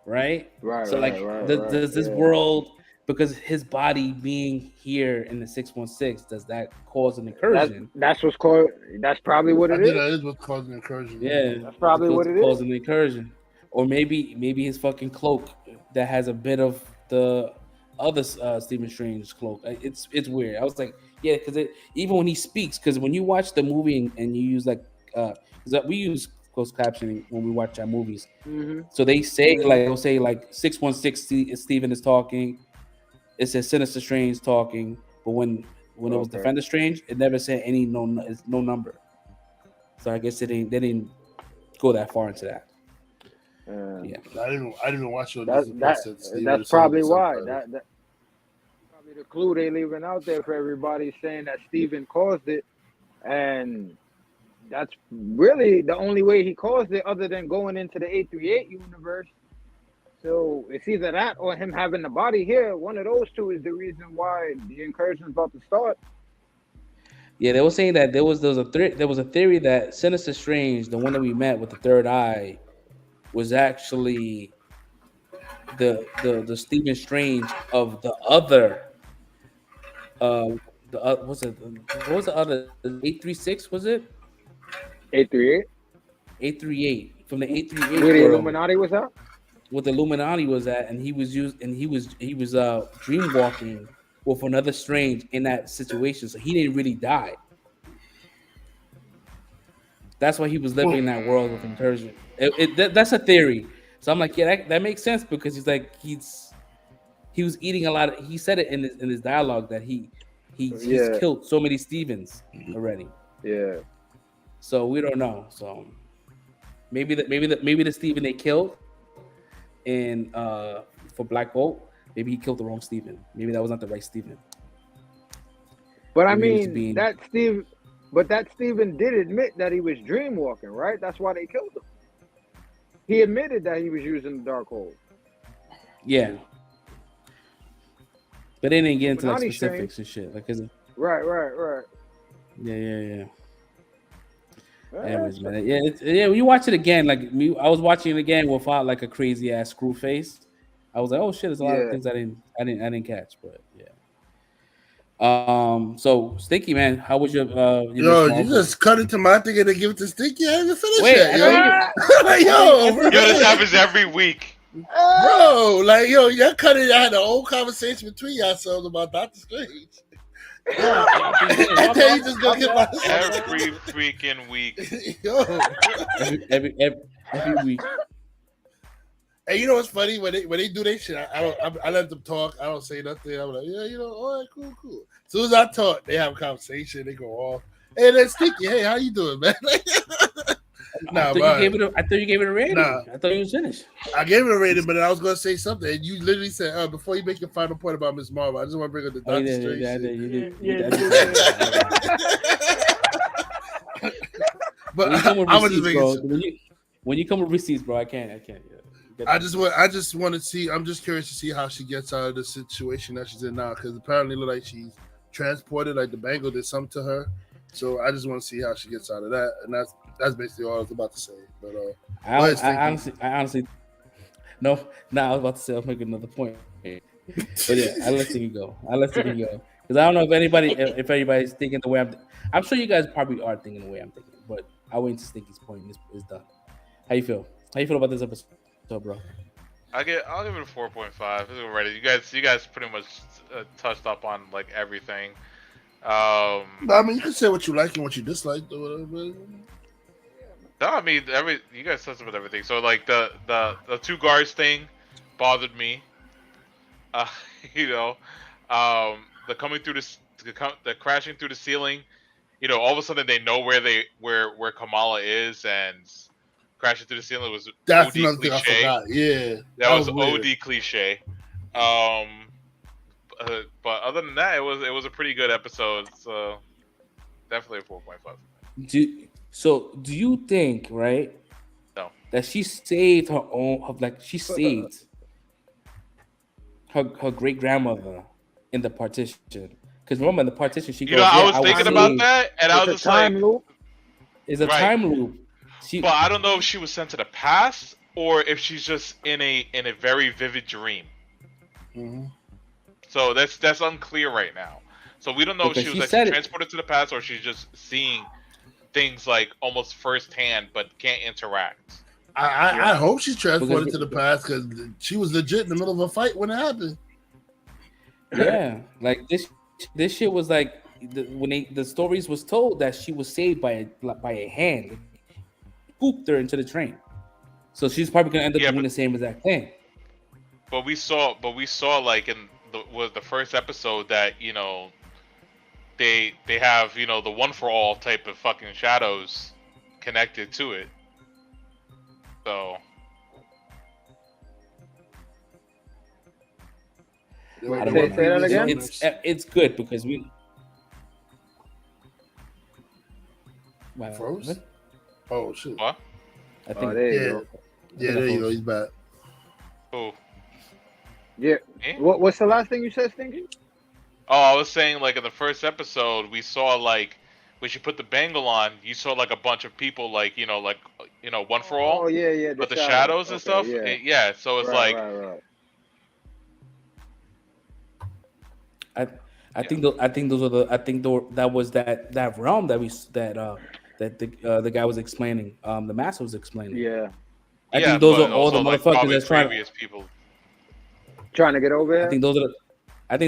right? Right. So does this world? Because his body being here in the 616, does that cause an incursion? That's what's called. That's probably what it is. That is what's causing an incursion. Yeah, that's probably what it is. Causing an incursion, or maybe his fucking cloak that has a bit of the other Stephen Strange cloak. It's weird. I was like, yeah, because even when he speaks, because when you watch the movie and you use like, we use closed captioning when we watch our movies. Mm-hmm. So they say like they'll say like 616 Steven is talking. It says Sinister Strange talking, but when it was Okay. Defender Strange, it never said any no number. So I guess they didn't go that far into that. Yeah. I didn't watch it on That Disney that Plus since Steven that's was talking probably why. subtitles. That probably the clue they leaving out there for everybody saying that Steven caused it, and that's really the only way he caused it, other than going into the 838 universe. So it's either that or him having the body here. One of those two is the reason why the incursion's about to start. Yeah, they were saying that there was a theory that Sinister Strange, the one that we met with the third eye, was actually the Stephen Strange of the other what was the other 836, was it 838, 838 from the where 838 the world Illuminati was at. what the Illuminati was at, and he was dream walking with another Strange in that situation, so he didn't really die. That's why he was living in that world with incursion. That's a theory. So I'm like, yeah, that makes sense, because he's like he was eating a lot of. He said it in his dialogue that he's Yeah, killed so many Stevens already. yeah. So we don't know. So maybe the Steven they killed in for Black Bolt, maybe he killed the wrong Steven. Maybe that was not the right Steven. But I Maybe he was mean, that Steven did admit that he was dream walking, right? That's why they killed him. He admitted that he was using the Darkhold. Yeah. But they didn't get into like Illuminati specifics and shit. Like, Right. yeah. Yeah, Anyways, man. Yeah, when you watch it again, like me, I was watching it again without like a crazy ass screw face. I was like, oh shit, there's a lot of things I didn't catch, but yeah. So Stinky, man, how was your Yo, Miss you Marvel? just cut into my thing and then give it to Stinky. I haven't finished Wait, yet, I yo. thought Yo, This happens every week. bro, like y'all cut it. I had a whole conversation between yourselves about Doctor Strange. And then you just gonna get my Every freaking week. yo. every week. And you know what's funny, when they do their shit, I let them talk. I don't say nothing. I'm like, yeah, you know, all right, cool. As soon as I talk, they have a conversation. They go off. Hey, then Stinky, hey, how you doing, man? I thought you gave it a rating. Nah. I thought you was finished. I gave it a rating, but I was gonna say something, and you literally said, before you make your final point about Miss Marvel, I just want to bring up the Oh, Doctor you Strange. did. But When you come with I'm just receipts, making bro. When you come with receipts, bro, I can't. Yeah. I just want to see. I'm just curious to see how she gets out of the situation that she's in now, because apparently it look like she's transported, like the Bangle did something to her. So I just want to see how she gets out of that, and that's basically all I was about to say. But I honestly, no. I was about to say I'll make another point, but yeah, I let you go because I don't know if anybody's thinking the way I'm sure you guys probably are thinking the way I'm thinking, but I wait to Stinky's point is done. How you feel? How you feel about this episode, bro? I'll give it a 4.5. It's already. You guys pretty much touched up on like everything. I mean, you can say what you like and what you dislike, or whatever. But... No, I mean you guys touched up on everything. So like the two guards thing bothered me. You know, the coming through the crashing through the ceiling. You know, all of a sudden they know where Kamala is, and crashing through the ceiling was that's OD another thing I cliche. forgot. Yeah, that was OD cliche. But other than that, it was a pretty good episode. So definitely a 4.5. Do you think, right? No. That she saved her own, like she saved her great grandmother in the partition? Because remember in the partition, she goes, I was thinking about that, and I was just like, it's a time loop. But I don't know if she was sent to the past or if she's just in a very vivid dream. Mm-hmm. So that's unclear right now. So we don't know if she was actually transported to the past or she's just seeing things like almost firsthand but can't interact. I hope she's transported to the past because she was legit in the middle of a fight when it happened. Yeah, like this shit was like when the stories was told that she was saved by a hand. scooped her into the train. So she's probably gonna end up doing the same exact thing. But we saw like in the first episode that they have the one for all type of fucking shadows connected to it. So I don't know. Say that again? It's good because we. Wow. Froze? Oh shit! What? I think. there you go. Yeah, there you go. He's back. Oh. Yeah. What's the last thing you said, Stinky? Oh, I was saying like in the first episode we saw like when she put the bangle on, you saw like a bunch of people like one for all. Oh yeah. But the shadows and stuff. Yeah. So it's right. I think those are that was that realm that the guy was explaining. The master was explaining. Yeah. I think those are all the motherfuckers that's trying to get over it. I think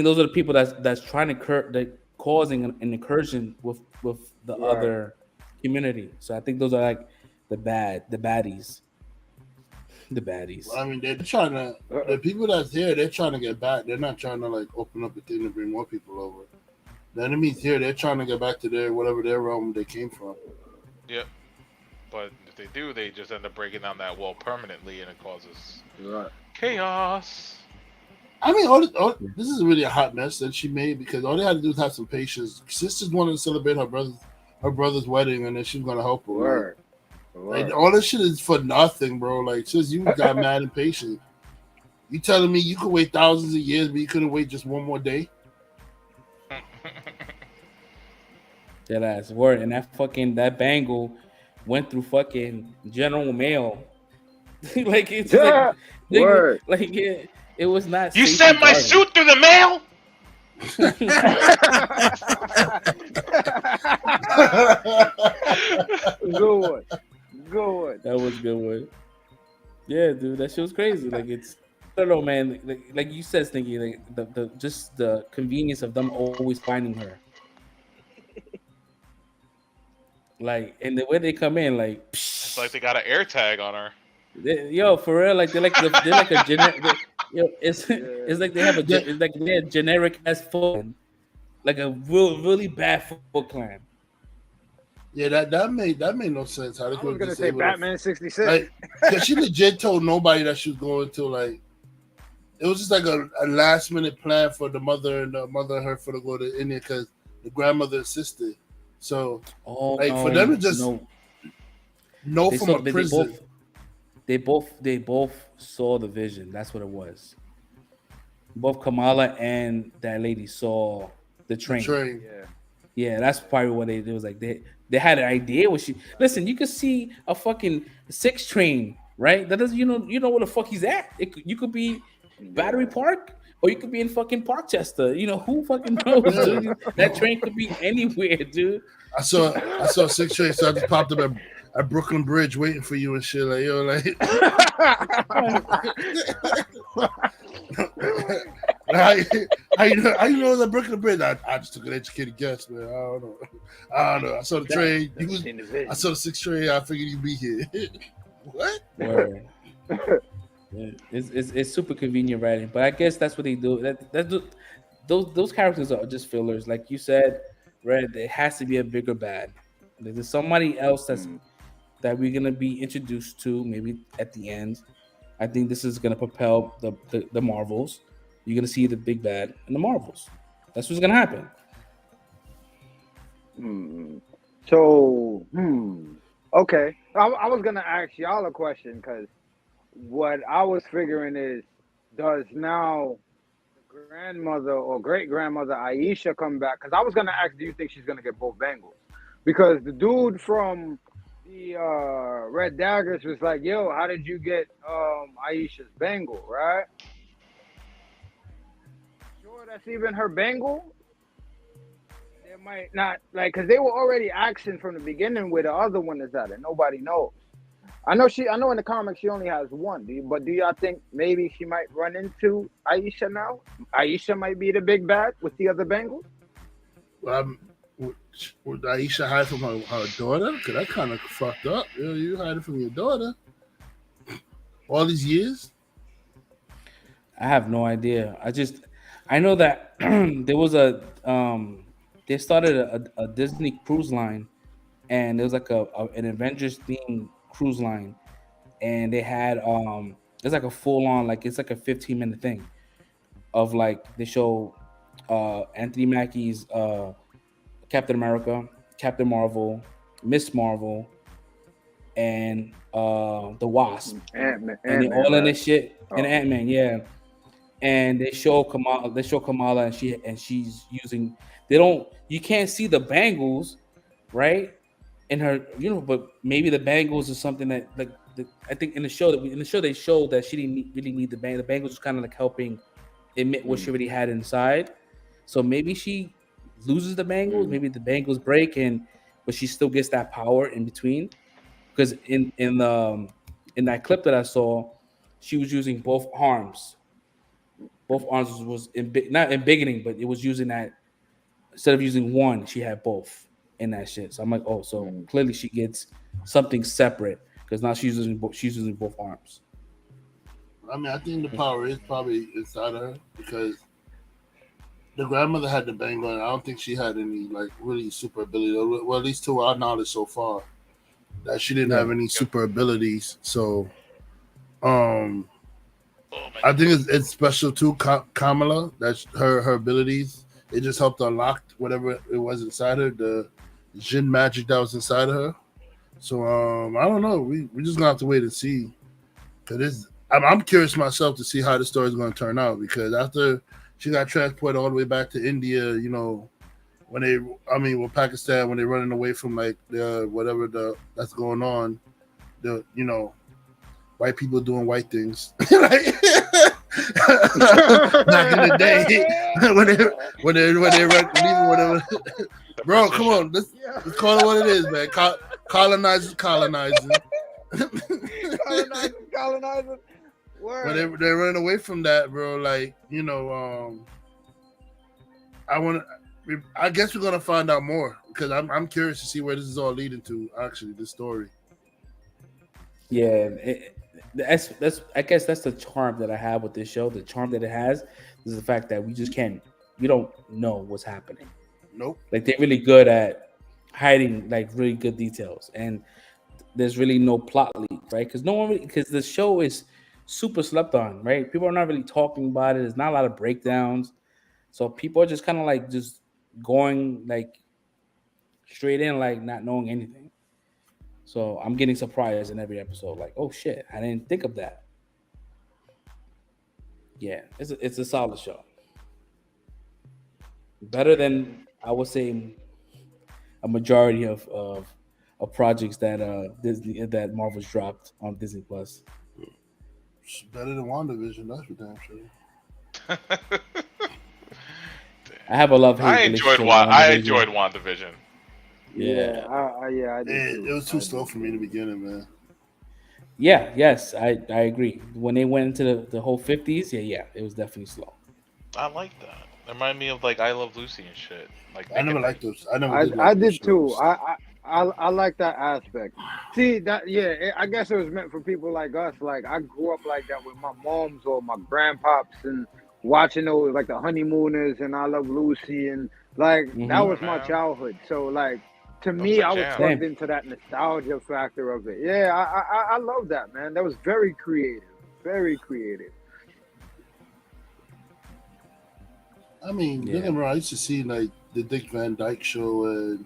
those are the people that's trying to causing an incursion with the other community. So I think those are like the baddies. The baddies. I mean, they're trying to. The people that's here, they're trying to get back. They're not trying to like open up a thing to bring more people over. The enemies here, they're trying to get back to their realm they came from. Yep. But if they do, they just end up breaking down that wall permanently, and it causes chaos. I mean, this is really a hot mess that she made because all they had to do was have some patience. Sisters wanted to celebrate her brother's wedding, and then she's gonna help her. Word. Like all this shit is for nothing, bro. Like, sis, you got mad impatient. You telling me you could wait thousands of years, but you couldn't wait just one more day? That ass word, and that bangle went through fucking General Mail. Like it's word. It was not. You sent my suit through the mail. Good one. That was a good one. Yeah, dude, that shit was crazy. Like it's, I don't know, man. Like you said, Stinky, like the convenience of them always finding her. Like, and the way they come in, like, it's like they got an air tag on her. Yo, for real, like they're like a generic. It's like they have they're generic as fuck, like a really bad Foot Clan. Yeah, that made no sense. How they I was gonna say Batman 66. Like, cause she legit told nobody that she was going to like. It was just like a last minute plan for the mother and her for to go to India because the grandmother insisted. So, for them to just know from a prison. They both saw the vision. That's what it was. Both Kamala and that lady saw the train. Yeah, that's probably what they was like. They had an idea what she. Listen, you could see a fucking 6 train, right? That doesn't you know where the fuck he's at. You could be Battery Park, or you could be in fucking Parkchester. You know who fucking knows, dude? That train could be anywhere, dude. I saw 6 trains, so I just popped up at Brooklyn Bridge waiting for you and shit. Like, yo, like. How you know the Brooklyn Bridge? I just took an educated guess, man. I don't know. I saw the train. I saw the 6 train. I figured you'd be here. What? Yeah, it's super convenient writing, but I guess that's what they do. Those characters are just fillers, like you said, Red. There has to be a bigger bad. There's somebody else that we're gonna be introduced to maybe at the end. I think this is gonna propel the Marvels. You're gonna see the big bad in the Marvels. That's what's gonna happen. So, okay. I was gonna ask y'all a question because what I was figuring is, does now the grandmother or great grandmother Aisha come back? Because I was gonna ask, do you think she's gonna get both bangles? Because the dude from the Red Daggers was like, yo, how did you get Aisha's bangle, right? Sure, that's even her bangle? They might not, like, because they were already asking from the beginning where the other one is at, and nobody knows. I know in the comics she only has one, but do y'all think maybe she might run into Aisha now? Aisha might be the big bad with the other bangles? Well, Would Aisha hide from her daughter? Cause that kind of fucked up. You hiding from your daughter all these years. I have no idea. I know that there was they started a Disney cruise line, and there was like an Avengers themed cruise line, and they had it's like a full on, like it's like a 15-minute thing of like they show Anthony Mackie's Captain America, Captain Marvel, Miss Marvel, and the Wasp, and they all in this shit, and Ant-Man, yeah. And they show Kamala, and she's using. They don't. You can't see the bangles, right? In her, but maybe the bangles is something that I think in the show they showed that she didn't really need the bang. The bangles was kind of like helping emit what she already had inside. So maybe she loses the bangles. Maybe the bangles break, but she still gets that power in between. Because in that clip that I saw, she was using both arms. Both arms was not embiggening, but it was using that instead of using one, she had both in that shit. So I'm like, oh, so clearly she gets something separate because now she's using both arms. I mean, I think the power is probably inside of her because the grandmother had the bang on. I don't think she had any like really super ability. Well, at least to our knowledge so far, that she didn't have any super abilities. So, I think it's special too, Kamala. That's her abilities. It just helped unlock whatever it was inside her, the Jinn magic that was inside of her. So I don't know. We just gonna have to wait and see. Cause I'm curious myself to see how the story is gonna turn out. Because after she got transported all the way back to India, with Pakistan, when they're running away from like that's going on, white people doing white things. Back in the day, when they run, whatever. Bro, come on, let's call it what it is, man. Colonizing. Colonizing. When they're running away from that, bro. Like I guess we're gonna find out more because I'm curious to see where this is all leading to. Actually, this story. Yeah, that's I guess that's the charm that I have with this show. The charm that it has is the fact that we don't know what's happening. Nope. Like they're really good at hiding like really good details, and there's really no plot leak, right? Because the show is super slept on, right? People are not really talking about it. There's not a lot of breakdowns, so people are just kind of like just going like straight in, like not knowing anything. So I'm getting surprised in every episode, like, oh shit, I didn't think of that. Yeah, it's a solid show. Better than I would say a majority of projects that that Marvel's dropped on Disney Plus. It's better than WandaVision, that's for damn sure. I have a love-hate relationship. I enjoyed WandaVision. Yeah, I did. It was too slow for me in the beginning, man. Yeah, yes, I agree. When they went into the whole 50s, yeah, it was definitely slow. I like that. It reminded me of like I Love Lucy and shit. Like I never liked those. I did too. I like that aspect. See that? Yeah, I guess it was meant for people like us. Like I grew up like that with my moms or my grandpops and watching those like the Honeymooners and I Love Lucy and like that was my childhood. So like to me, I was plugged into that nostalgia factor of it. Yeah, I love that, man. That was very creative. Very creative. I mean, look at me. I used to see like the Dick Van Dyke Show and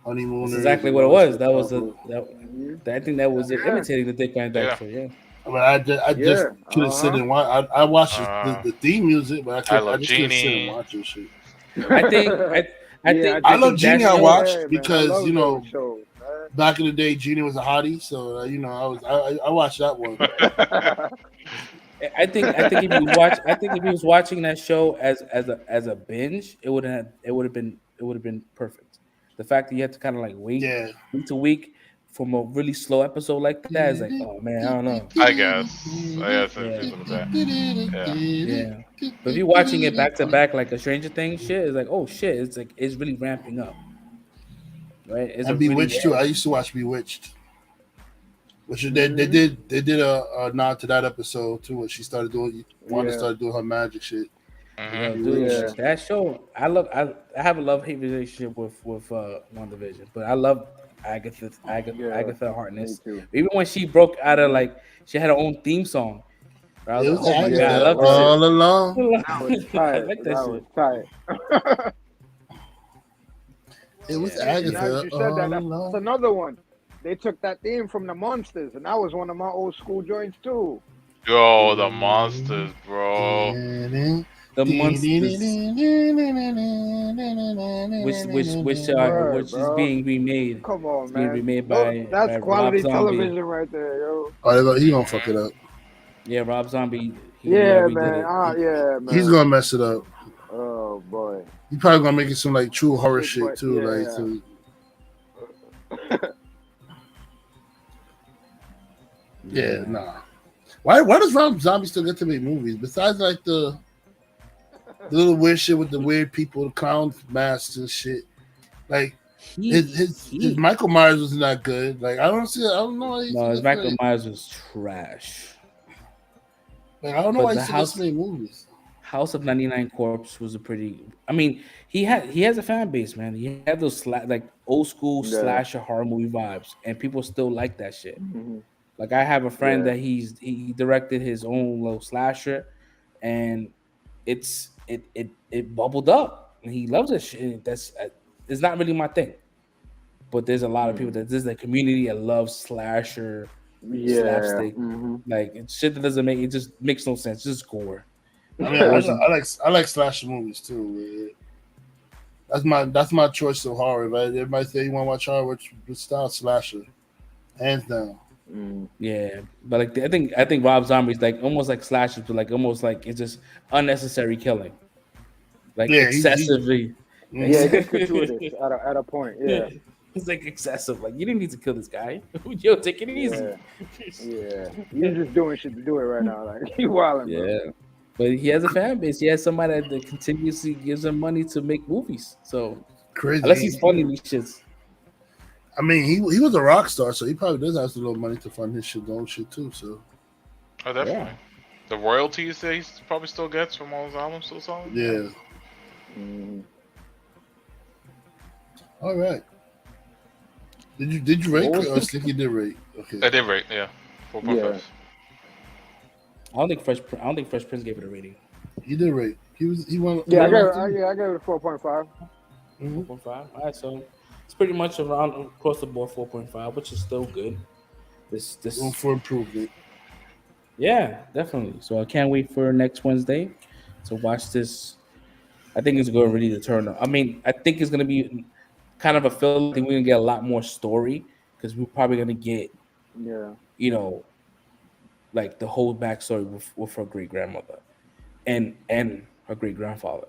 Honeymooners. That's exactly what it was. That was I think that was imitating the Dick Van Dyke Show. Yeah. I mean, I just couldn't sit and watch. I watched the theme music, but I just couldn't sit and watch this shit. I think I love Genie. I watched because back in the day, Genie was a hottie, so I watched that one. I think if he was watching that show as a binge, it would have been perfect. The fact that you have to kind of like wait week to week from a really slow episode like that is like, oh man, I don't know. I guess. Yeah. But if you're watching it back to back like a Stranger Things shit, it's like, oh shit, it's really ramping up. right? It's And a really Bewitched too. I used to watch Bewitched. Which they did a nod to that episode too, when she started doing Wanda started doing her magic shit. Yo, Mhm. dude, Yeah. that show, I have a love hate relationship with WandaVision, but I love Yeah. Agatha Me Harkness. too. Even when she broke out of like she had her own theme song, where I was It like, was oh my god, I Yeah, Agatha love this shit. bro. all along. That was I tight. like that That shit. was tight. It was Yeah, And now that Agatha you said that, all that's along. another one. They took that theme from the Monsters, and that was one of my old school joints too. Yo, the monsters, bro. the monsters, Word, which is bro. being remade. Come on, It's being man. remade Look, that's by Rob quality Zombie. television right there, yo. Oh, he gonna fuck it up. Yeah, Rob Zombie. He Yeah, redid man. it. Yeah, He's man. gonna mess it up. Oh boy. He probably gonna make it some like true horror shit But too. Like, yeah. so, yeah, nah. Why does Rob Zombie still get to make movies besides like the little weird shit with the weird people, the clown masks and shit? Like his Michael Myers wasn't that good. Like I don't know why he No, his still Michael gets Myers was trash. like I don't know But why he the still gets to make movies. House of 99 Corpse was a pretty. I mean, he has a fan base, man. He had those like old school Yeah. slasher horror movie vibes, and people still like that shit. Mhm. Like I have a friend Yeah. that he directed his own little slasher, and it bubbled up, and he loves it. Shit. That's it's not really my thing, but there's a lot of people that there's a community that loves slasher, Yeah. slapstick, Mhm. like it's shit that doesn't make it just makes no sense. Just gore. I mean, I like slasher movies too. That's my choice of horror. Right? Everybody say you want to watch horror, which style slasher, hands down. Yeah, but like I think Rob Zombie's like almost like slashers, but like almost like it's just unnecessary killing, like Yeah, excessively. Yeah, it gets gratuitous at a point. Yeah. It's like excessive. Like you didn't need to kill this guy. Yo, take it easy. Yeah. You're just doing shit to do it right now. Like you wilding, bro. Yeah, but he has a fan base. He has somebody that continuously gives him money to make movies. So Crazy. unless he's funding these shits. I mean, he was a rock star, so he probably does have a little money to fund his shit, own shit too. So, Oh, definitely. The royalties that he probably still gets from all his albums still selling. yeah. All right. Did you rate or Sticky did rate? Okay. I did rate, yeah. 4.5. Yeah. I don't think Fresh Prince gave it a rating. He did rate. He won. Yeah, I gave it a 4.5. 4.5. All right, so it's pretty much around across the board 4.5, which is still good. This Room for improvement. yeah, definitely. So I can't wait for next Wednesday to watch this. I think it's going to really turn up. I mean, I think it's going to be kind of a feel. I think we're going to get a lot more story because we're probably going to get, you know, like the whole backstory with her great grandmother and her great grandfather.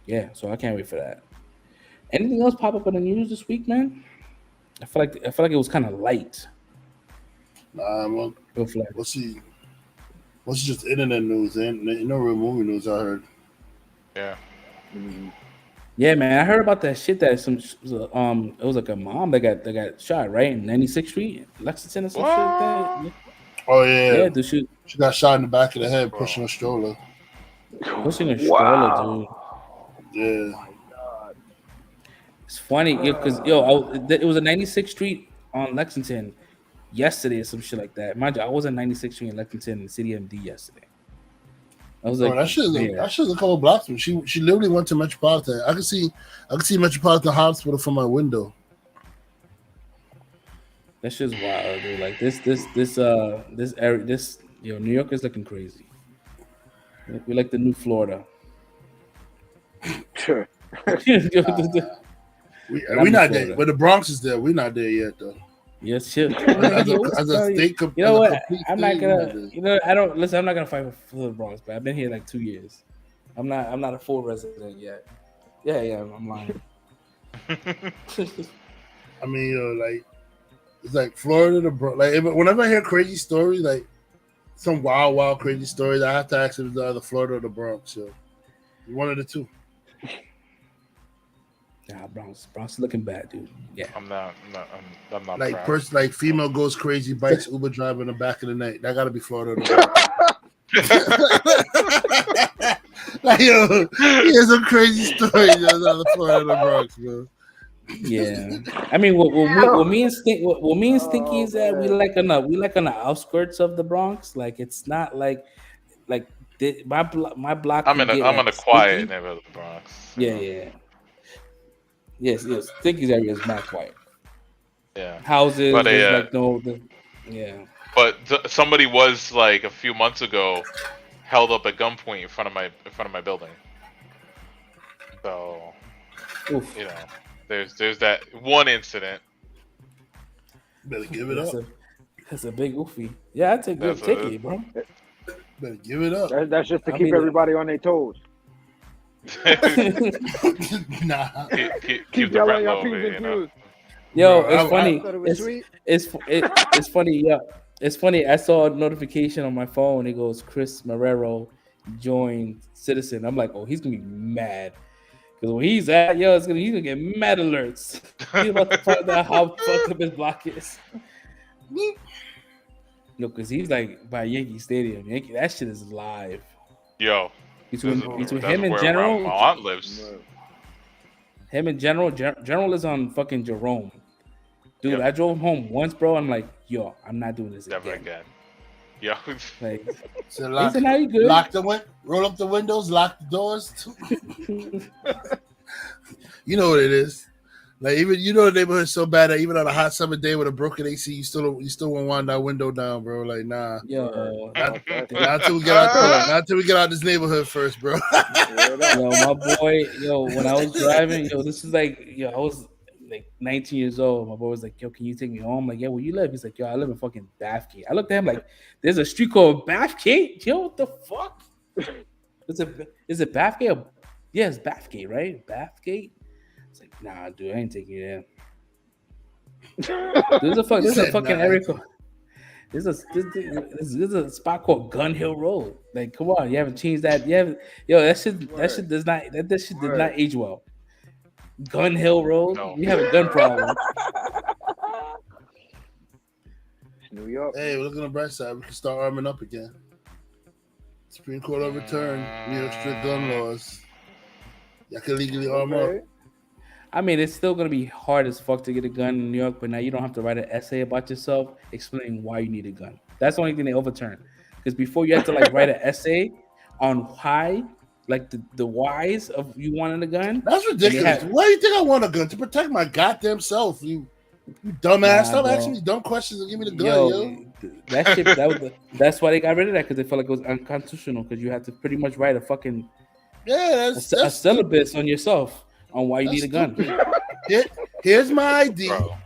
Yeah, so I can't wait for that. Anything else pop up in the news this week, man? I feel like it was kind of light. Well, Go for that. let's see. What's just internet news? Ain't no real movie news I heard. Yeah. Yeah, man, I heard about that shit that it was like a mom that got shot right in 96th Street, Lexington, or some shit like that. Oh yeah, Yeah, dude, she got shot in the back of the head pushing a stroller. pushing a stroller, dude. Yeah. It's funny, because it was a 96th Street on Lexington yesterday or some shit like that. Mind you, I was on 96th Street in Lexington in the city MD yesterday. I was like, that shit's a couple blocks from. She literally went to Metropolitan. I could see Metropolitan Hospital from my window. that shit's wild, dude. Like this area, New York is looking crazy. We like the new Florida. Sure. We're not there. But the Bronx is there. We're not there yet, though. Yes, shit. As a state, you know what? I'm not state, gonna. I don't listen. I'm not gonna fight for the Bronx, but I've been here like 2 years. I'm not a full resident yet. Yeah, I'm lying. I mean, like it's like Florida to Bronx. Like whenever I hear crazy stories, like some wild crazy stories, I have to ask if it's either Florida or the Bronx. So one of the two. Nah, Bronx looking bad, dude. Yeah. I'm not Like proud. like female goes crazy, bites Uber driver in the back of the night. That gotta be Florida. Like yo, here's some crazy stories out of Florida and the Bronx, bro. Yeah, I mean, what me and Stinky Oh is that man. we like on the outskirts of the Bronx. Like it's not like my block can get I'm in like a quiet stinky. neighborhood of the Bronx. You Yeah, know? yeah, yes. Stinky's area is mad quiet. Yeah, Houses, but there's like yeah. somebody was like a few months ago held up at gunpoint in front of my building. So Oof, you know, there's that one incident. Better give it that's up. a big oofy. Yeah, I take That's take a, it, bro. Better give it up. That's just to I keep mean, everybody on their toes. Nah, keep the yelling rent your low, P's and you know. Q's. Yo, Bro, it's I funny. thought it was sweet. It's funny. Yeah, it's funny. I saw a notification on my phone. It goes, Chris Marrero joined Citizen. I'm like, oh, he's gonna be mad because when he's at, he's gonna get mad alerts. He's about to find out how fucked up his block is. No, because he's like by Yankee Stadium. That shit is live. Yo, Between that's him and where General, my aunt lives. General is on fucking Jerome. Dude, Yep. I drove home once, bro. I'm like, yo, I'm not doing this Never again. Yo, Like, so he said, "How you good?" roll up the windows, lock the doors. You know what it is. Like even the neighborhood's so bad that even on a hot summer day with a broken AC, you still won't wind that window down, bro. Like nah. Yo, Not till we get out this neighborhood first, bro. yo, my boy, when I was driving, this is like, I was like 19 years old. My boy was like, yo, can you take me home? Like, yeah, where you live? He's like, yo, I live in fucking Bathgate. I looked at him like, there's a street called Bathgate? Yo, what the fuck? Is it Bathgate? Yeah, it's Bathgate, right? Bathgate? It's like, nah, dude, I ain't taking you there. There's a fucking area code. There's a spot called Gun Hill Road. Like, come on, you haven't changed that. That shit did not age well. Gun Hill Road. No. You have a gun problem. New York. Hey, look on the bright side. We can start arming up again. Supreme Court overturned New York strict gun laws. Y'all can legally arm up. I mean, it's still gonna be hard as fuck to get a gun in New York, but now you don't have to write an essay about yourself explaining why you need a gun. That's the only thing they overturned. Because before you had to like write an essay on why, like the whys of you wanting a gun. That's ridiculous. Why do you think I want a gun? To protect my goddamn self. You dumbass. Stop asking me dumb questions and give me the gun, yo. That shit. That's why they got rid of that, because they felt like it was unconstitutional. Because you had to pretty much write a fucking a syllabus on yourself on why you need a gun. Here's my ID. Bro.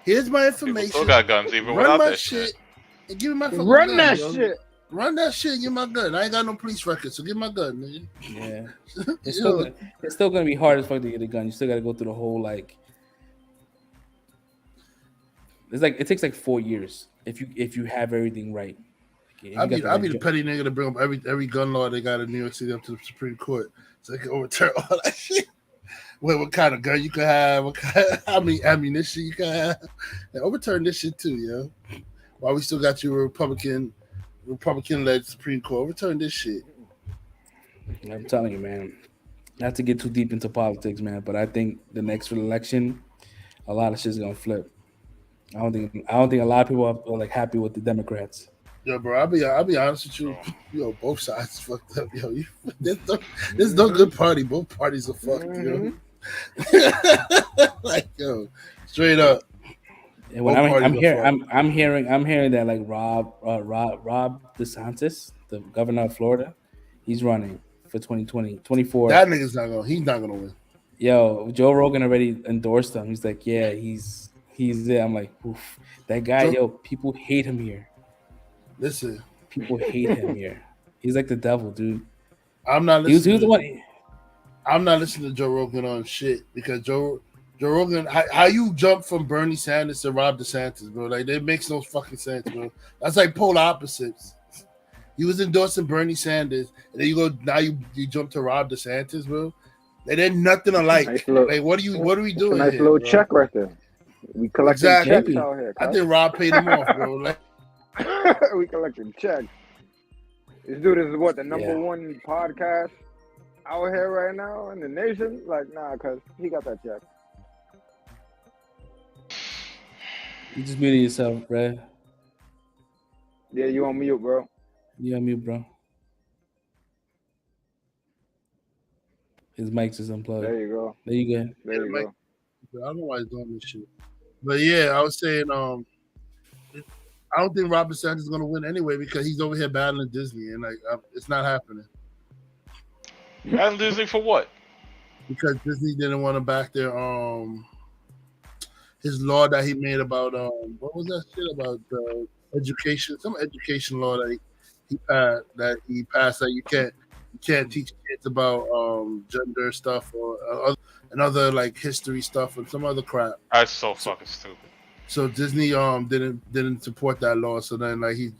Here's my People information. still got guns even Run without my that shit. And give me my fucking Run gun, that yo. shit. Run that shit. Give me my gun. I ain't got no police record, so give me my gun, nigga. Yeah, it's still gonna be hard as fuck to get a gun. You still gotta go through the whole like. It takes like 4 years if you have everything right. I'll be the petty nigga to bring up every gun law they got in New York City up to the Supreme Court so they can overturn all that shit. What kind of gun you can have, how many ammunition you can have. And overturn this shit too, yo. While we still got you a Republican-led Supreme Court, overturn this shit. I'm telling you, man. Not to get too deep into politics, man, but I think the next election, a lot of shit's gonna flip. I don't think a lot of people are like happy with the Democrats. Yo, bro, I'll be honest with you. Yo, both sides fucked up. Yo, there's no good party. Both parties are fucked. Yo, like yo, straight up. And when I'm hearing that like Rob DeSantis, the governor of Florida, he's running for 2024. That nigga's he's not gonna win. Yo, Joe Rogan already endorsed him. He's like, yeah, he's there. I'm like, oof. That guy, people hate him here. Listen, people hate him here. He's like the devil, dude. I'm not listening. He was the one. I'm not listening to Joe Rogan on shit because Joe Rogan, how you jump from Bernie Sanders to Rob DeSantis, bro? Like that makes no fucking sense, bro. That's like polar opposites. He was endorsing Bernie Sanders, and then you jump to Rob DeSantis, bro. Like, they're nothing alike. Nice little- Like, what are we doing? It's a nice here, little bro? check right there. We collecting Exactly. checks out here. I cuz. think Rob paid him off, bro. Like, We collecting checks. This dude is what the number Yeah. one podcast out here right now in the nation. Like, nah, cuz he got that check. You just muted yourself, bro. Yeah, you on mute, bro. You on mute, bro. His mic's just unplugged. There you go. There you go. There you Mike. go. I don't know why he's doing this shit. But yeah, I was saying, I don't think Robert Sanders is gonna win anyway because he's over here battling Disney, and like, it's not happening And Disney for what? because Disney didn't want to back their his law that he made about what was that shit about education, some education law that he passed that you can't teach kids about gender stuff or another like history stuff and some other crap. That's so fucking stupid. So Disney didn't support that law. So then like he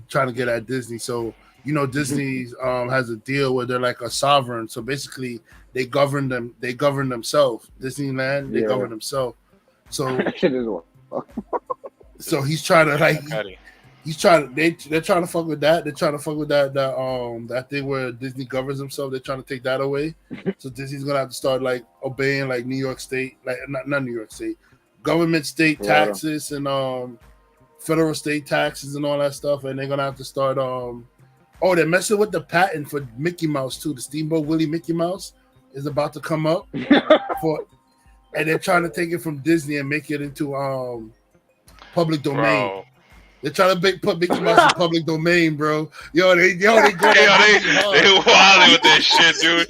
trying to get at Disney. So Disney has a deal where they're like a sovereign. So basically they govern themselves. Disneyland, they Yeah. govern themselves. So Shit is what. so he's trying to like Petty. they're trying to fuck with that. They're trying to fuck with that thing where Disney governs themselves. They're trying to take that away. So Disney's gonna have to start like obeying like New York State, like not New York State, government state Yeah. taxes and federal state taxes and all that stuff. And they're gonna have to start they're messing with the patent for Mickey Mouse too. The Steamboat Willie Mickey Mouse is about to come up and they're trying to take it from Disney and make it into public domain. Bro. They're trying to put Mickey Mouse in public domain, bro. They go. They wilding with that shit, dude.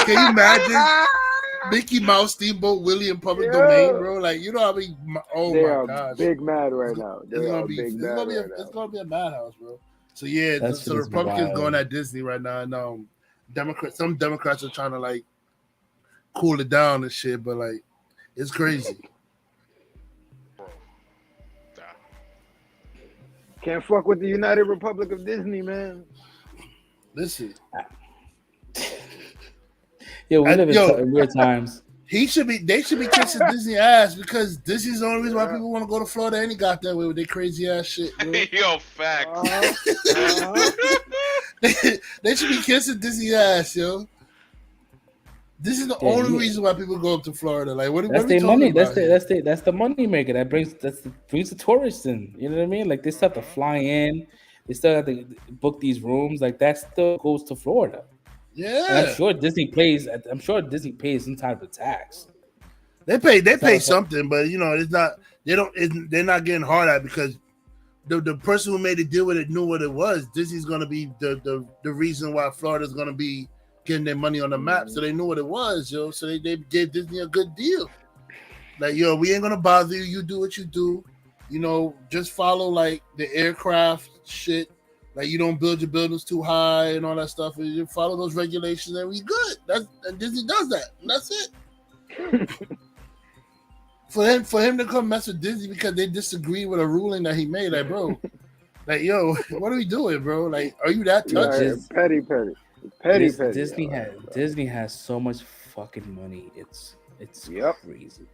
Can you imagine Mickey Mouse, Steamboat Willie in public domain, bro? Like, how many? Oh They my are gosh, big mad right now. They it's are gonna be big mad right now. it's gonna be a madhouse, bro. So yeah, That's so the just Republicans wild. going at Disney right now, and some Democrats are trying to like cool it down and shit, but like it's crazy. Bro. Nah. Can't fuck with the United Republic of Disney, man. Listen, Yo, we live Yo. in weird times. they should be kissing Disney ass because Disney's the only reason why people want to go to Florida any goddamn way with their crazy ass shit, bro. Yo, fact. They should be kissing Disney ass, yo. This is the Yeah, only yeah. reason why people go up to Florida. Like, what That's are we their talking money. about? That's the money maker. That brings the tourists in. You know what I mean? Like they still have to fly in. They still have to book these rooms. Like that still goes to Florida. And Yeah, I'm sure Disney pays. I'm sure Disney pays some type of tax. they pay So- something, but it's not. They're not getting hard at it because the person who made the deal with it knew what it was. Disney's gonna be the reason why Florida's gonna be getting their money on the map. So they knew what it was, yo. So they gave Disney a good deal. Like, yo, we ain't gonna bother you. You do what you do. Just follow like the aircraft shit. Like, you don't build your buildings too high and all that stuff. And you follow those regulations, and we good. And Disney does that. And that's it. For him to come mess with Disney because they disagree with a ruling that he made, like, bro, like, yo, what are we doing, bro? Like, are you that touched? Yeah, petty. Disney has so much fucking money. It's Yep. crazy.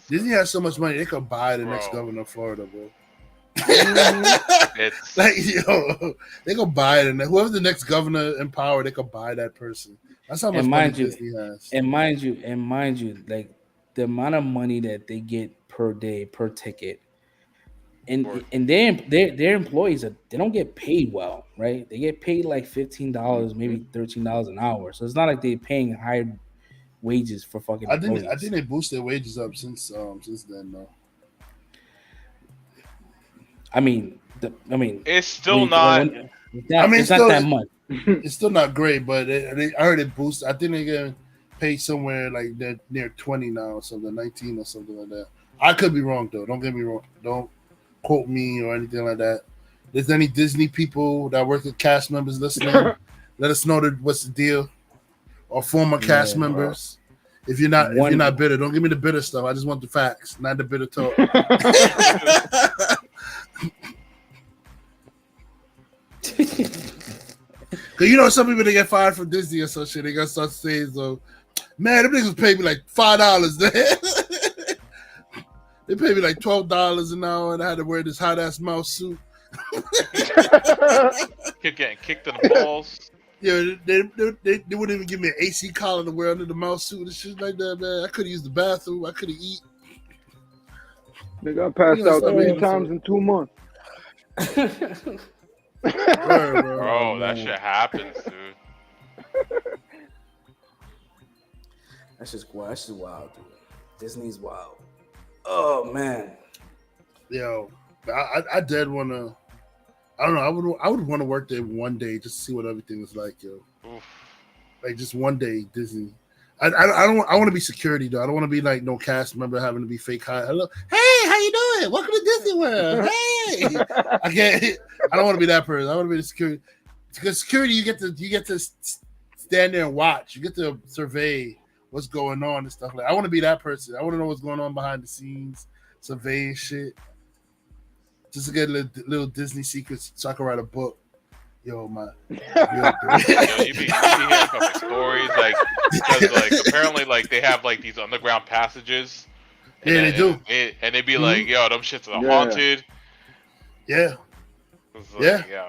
Disney has so much money they could buy the Bro. next governor of Florida, bro. It's Like, yo, they could buy it, and whoever the next governor in power, they could buy that person. That's how much And money mind you- Disney has. And mind you, like the amount of money that they get per day per ticket, and Sure. and their employees they don't get paid well, right? They get paid like $15, maybe $13 an hour. So it's not like they're paying higher wages for fucking. I think employees. they boosted wages up since then, though. I mean, it's still when- not. when- it's not, I mean, it's not still- that much. It's still not great, but I heard it boosted. I think they're gonna pay somewhere like they're near 20 now or something, 19 or something like that. I could be wrong though. Don't get me wrong. Don't quote me or anything like that. If there's any Disney people that work with cast members listening, let us know what's the deal. Or former cast Yeah, members. If you're not bitter, don't give me the bitter stuff. I just want the facts, not the bitter talk. Cause you know some people they get fired from Disney or some shit. They got start saying so. Man, them niggas paid me like $5. They paid me like $12 an hour, and I had to wear this hot ass mouse suit. Keep getting kicked in the balls. Yeah, they wouldn't even give me an AC collar to wear under the mouse suit and shit like that, man. I could have used the bathroom. I could have eat. They got passed out 3 times in 2 months. Bro, that shit happens, dude. That's just wild, dude. Disney's wild. Oh man. Yo, I did want to. I don't know. I would want to work there one day just to see what everything is like, yo. Oof. Like just one day, Disney. I want to be security though. I don't want to be like no cast member having to be fake hi. Hello, hey, how you doing? Welcome to Disney World. Hey, I can't. I don't want to be that person. I want to be the security. Because security, you get to stand there and watch. You get to survey what's going on and stuff like. I want to be that person. I want to know what's going on behind the scenes, surveying shit. Just to get little Disney secrets so I can write a book. Yo, my. You be hearing about stories because apparently they have these underground passages. Yeah, they do. And they be like, yo, them shits are haunted. Yeah. Yo.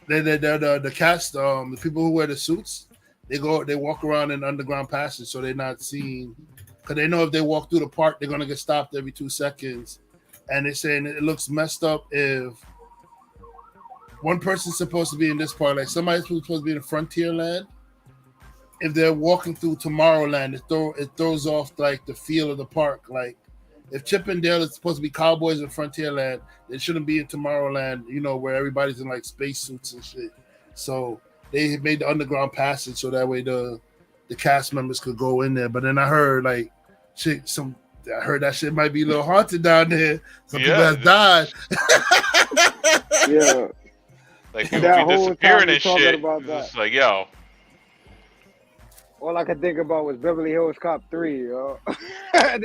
The cast, the people who wear the suits, they walk around in underground passage so they're not seen. Because they know if they walk through the park, they're gonna get stopped every 2 seconds. And they're saying it looks messed up if one person's supposed to be in this part, like somebody's supposed to be in Frontierland. If they're walking through Tomorrowland, it throws off like the feel of the park. Like if Chip and Dale is supposed to be cowboys in Frontierland, they shouldn't be in Tomorrowland, where everybody's in like spacesuits and shit. So they made the underground passage so that way the cast members could go in there. But then I heard I heard that shit might be a little haunted down there. Some people have died. Yeah. Like people be disappearing and shit. About it's just like, yo. All I could think about was Beverly Hills Cop 3, yo. That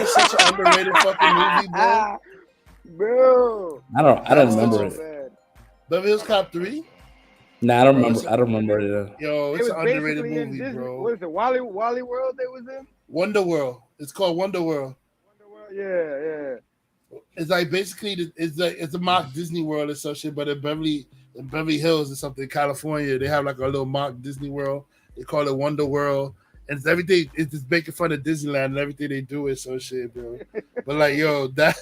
is such an underrated fucking movie, bro. Bro. I don't remember it. Beverly Hills Cop 3? Nah, I don't remember it. Yo, it's an underrated movie, bro. What is it? Wally World they was in? Wonder World. It's called Wonder World. Yeah. It's like basically it's a mock Disney World or some shit, but in Beverly Hills or something, California, they have like a little mock Disney World. They call it Wonder World, and it's everything. It's just making fun of Disneyland and everything they do is so shit, bro. But like, yo, that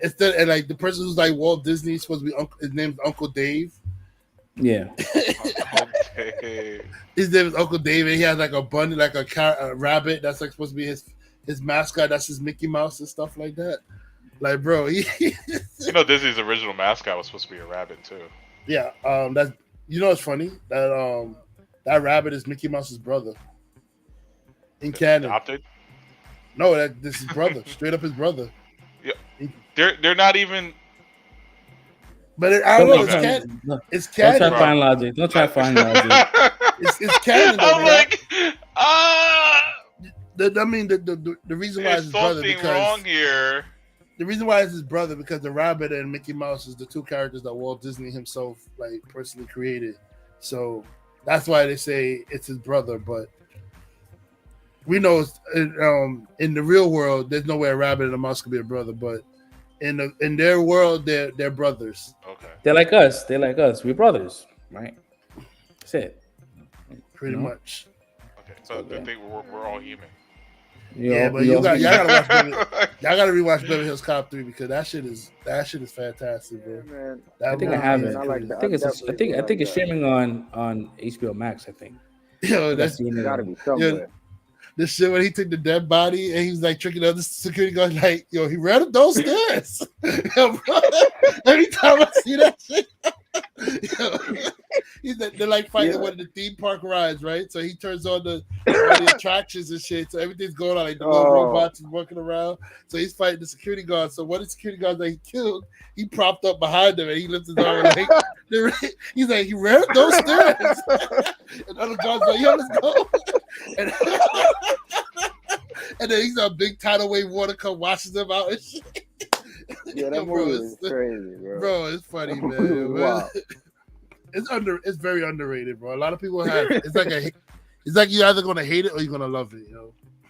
instead, and like the person who's like Walt Disney is supposed to be his name's Uncle Dave. Yeah. His name is Uncle Dave, and he has like a bunny, like a rabbit that's like supposed to be his mascot. That's his Mickey Mouse and stuff like that. Like, bro, Disney's original mascot was supposed to be a rabbit too. Yeah, that's it's funny that rabbit is Mickey Mouse's brother in canon. Adopted? No, this is brother, straight up his brother. Yeah, they're not even. But I don't know. It's canon. It's canon. Don't try to find logic. It's canon. I'm like, the reason why it's his brother something because wrong here. The reason why it's his brother because the rabbit and Mickey Mouse is the 2 characters that Walt Disney himself like personally created. So that's why they say it's his brother. But we know in the real world, there's no way a rabbit and a mouse could be a brother. But in their world, they're brothers. Okay. They're like us. We're brothers, right? That's it. Pretty much. Okay, so they think we're all human. But y'all gotta rewatch Beverly Hills Cop 3 because that shit is fantastic, bro. Yeah, man. I think I have it. I think it's streaming on HBO Max. I think. Yo, that's gotta be somewhere. This shit when he took the dead body and he was like tricking other security guards, like, yo, he ran up those stairs. Yo, bro, every time I see that shit, they're like fighting one of the theme park rides, right? So he turns on the attractions and shit. So everything's going on, like the little robots is walking around. So he's fighting the security guards. So one of the security guards that he killed, he propped up behind him and he lifts his arm like, he's like, he ran up those stairs. And other guards like, yo, let's go. And then he's a big tidal wave water come washes him out and shit. Yeah, that movie is crazy, bro. Bro, it's funny, man. Wow. It's very underrated, bro. A lot of people have. It's like you're either gonna hate it or you're gonna love it.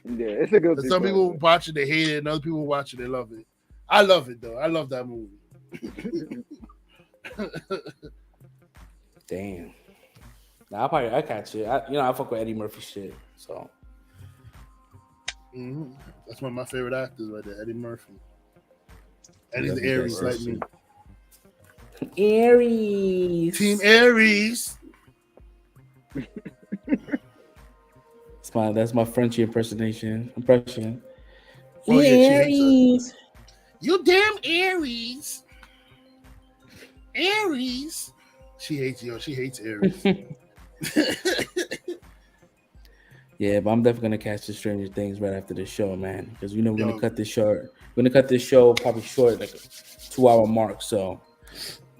Yeah, it's a good. Some people watch it, they hate it, and other people watch it, they love it. I love it though. I love that movie. Damn. Nah, I catch it. I fuck with Eddie Murphy shit. So. Mm-hmm. That's one of my favorite actors right there, Eddie Murphy. Eddie's Aries like me. Aries. Team Aries. That's my Frenchie impression. Oh, yeah, Aries. You damn Aries. Aries. She hates Aries. Yeah, but I'm definitely gonna catch the Stranger Things right after this show, man. Because we're gonna cut this short. We're gonna cut this show probably short, like a 2-hour mark. So,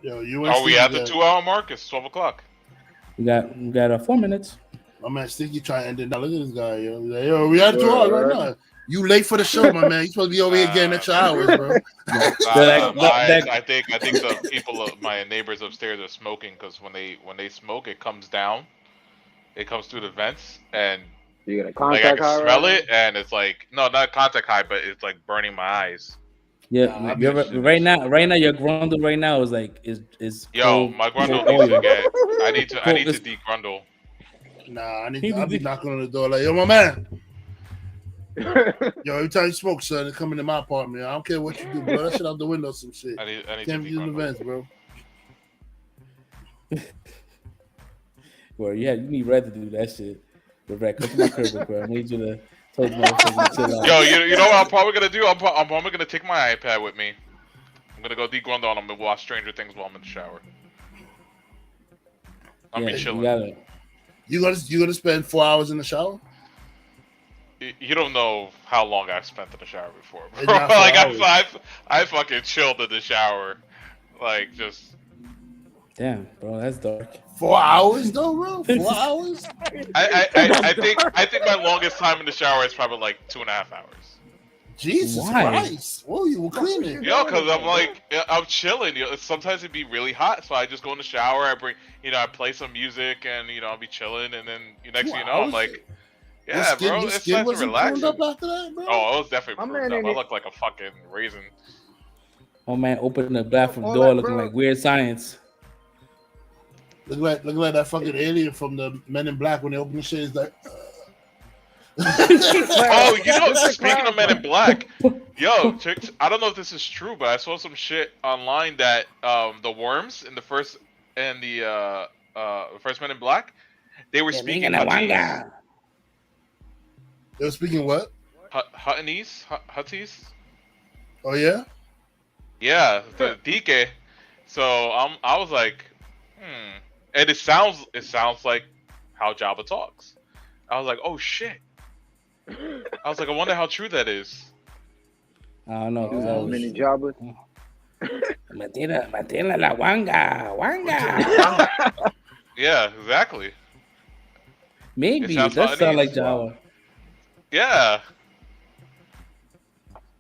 are we at the 2-hour mark? It's 12 o'clock. We got 4 minutes. My man Stinky trying to end it now. Look at this guy, yo. He's like, yo, we at 2 hours right now. You late for the show, my man. You supposed to be over here getting extra hours, bro. I think the people, my neighbors upstairs, are smoking because when they smoke, it comes down. It comes through the vents, and you get a contact high. I can smell it, and it's like not contact high, but it's like burning my eyes. Yeah, right now your grundle right now is like is. Yo, my grundle needs to get. I need to degrundle. Nah, I'll be knocking on the door like, yo, my man. Yo, every time you smoke, son, come into my apartment. I don't care what you do, bro. That shit out the window, some shit. I need Can't to be using the vents, bro. Well, yeah, you need Red to do that shit. But Red, come to my crib, bro. I need you to tell the motherfuckers to chill out. Yo, you know what I'm probably gonna do? I'm probably gonna take my iPad with me. I'm gonna go degrundle on them and watch Stranger Things while I'm in the shower. I'll be chilling. You gonna spend 4 hours in the shower? You don't know how long I've spent in the shower before, bro. Like I fucking chilled in the shower, like just. Damn, bro, that's dark. 4 hours though, bro. 4 hours. I think my longest time in the shower is probably like 2.5 hours. Jesus Christ! Whoa, you were cleaning. Yo, because I'm chilling. Sometimes it'd be really hot, so I just go in the shower. I play some music, and I'll be chilling, and then next thing you know, I'm like. Yeah, bro, it's nice to relax. Up after that, bro? Oh, it was definitely pruned up. I look like a fucking raisin. Oh man, opening the bathroom door looking like Weird Science. Look like that fucking alien from the Men in Black when they open the shit. It's like. Oh, speaking of Men in Black, yo, chicks, I don't know if this is true, but I saw some shit online that the worms in the first Men in Black, they were speaking Hutties. They were speaking what? Hutties. Oh yeah. Yeah, the DK. So I was like, and it sounds like how Jabba talks. I was like, oh shit. I was like, I wonder how true that is. I don't know. Mini Jabba. Matela la wanga. Yeah, exactly. Maybe that sound like Jabba. Yeah.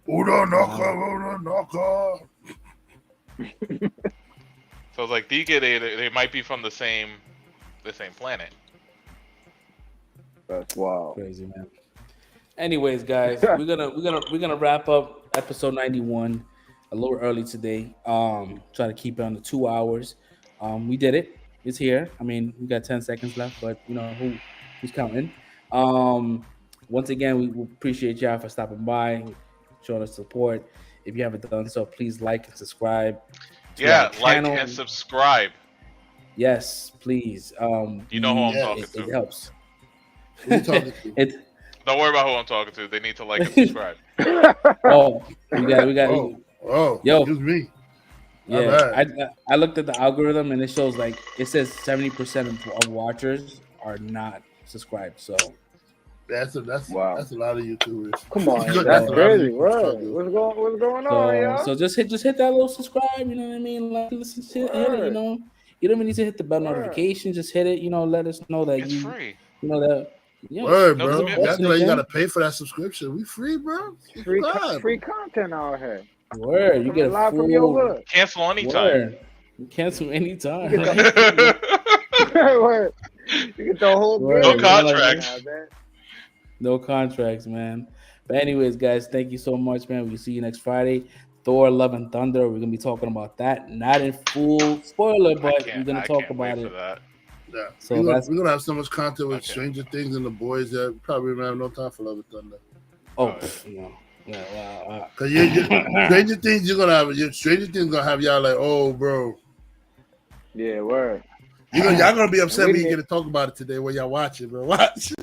Una naka. So it's like DK, they might be from the same planet. That's wild. Crazy, man. Anyways, guys, we're gonna wrap up episode 91 a little early today. Try to keep it under 2 hours. We did it. It's here. I mean, we got 10 seconds left, but who's counting? Once again, we appreciate y'all for stopping by, showing us support. If you haven't done so, please like and subscribe. Yeah, like and subscribe. Yes, please. You know who I'm talking to. It helps. Who you talking to? Don't worry about who I'm talking to. They need to like and subscribe. We got. Yo, excuse me. Yeah, I looked at the algorithm and it shows it says 70% of watchers are not subscribed. So that's wow. That's a lot of YouTubers. Come on, that's crazy. What's going on, y'all? So just hit that little subscribe. You know what I mean? Like, listen, hit it. You don't even need to hit the bell notification. Just hit it. Let us know that it's free. Word, bro. That's why you gotta pay for that subscription. We free, bro. Free content out here. Word, you get a full. Cancel anytime. You cancel anytime. Word. You get the whole Word. No game. contracts. Man. No contracts, man. But anyways, guys, thank you so much, man. We'll see you next Friday. Thor: Love and Thunder. We're gonna be talking about that. Not in full spoiler, but we're gonna I talk can't about wait it. for that. Yeah. So we're that's gonna have so much content with Okay. Stranger Things and the boys that we probably don't have no time for Love and Thunder. no. Yeah, Cause Stranger Things Stranger Things gonna have y'all like, oh bro. Yeah, word. Y'all gonna be upset we we ain't gonna talk about it today when y'all watch it, bro. Watch.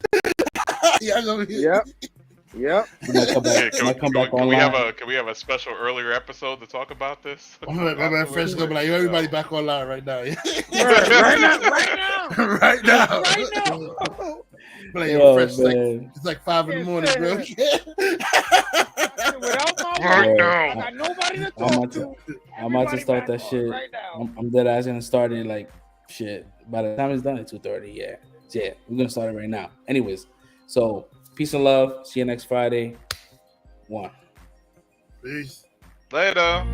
Y'all gonna be Yep. Might come back online. Can we have a special earlier episode to talk about this? My man Fresh is gonna be like, yo, everybody back online right now. Word. Right now. right now. Right now. Like, yo, Fresh, man. it's like 5 in the morning, bro. Without my Right wife, now. I got nobody to talk to. I'm about to start that shit. Right now. I'm dead ass gonna start it like shit. By the time it's done at 2:30, yeah, we're gonna start it right now. Anyways, so peace and love. See you next Friday. 1. Peace. Later.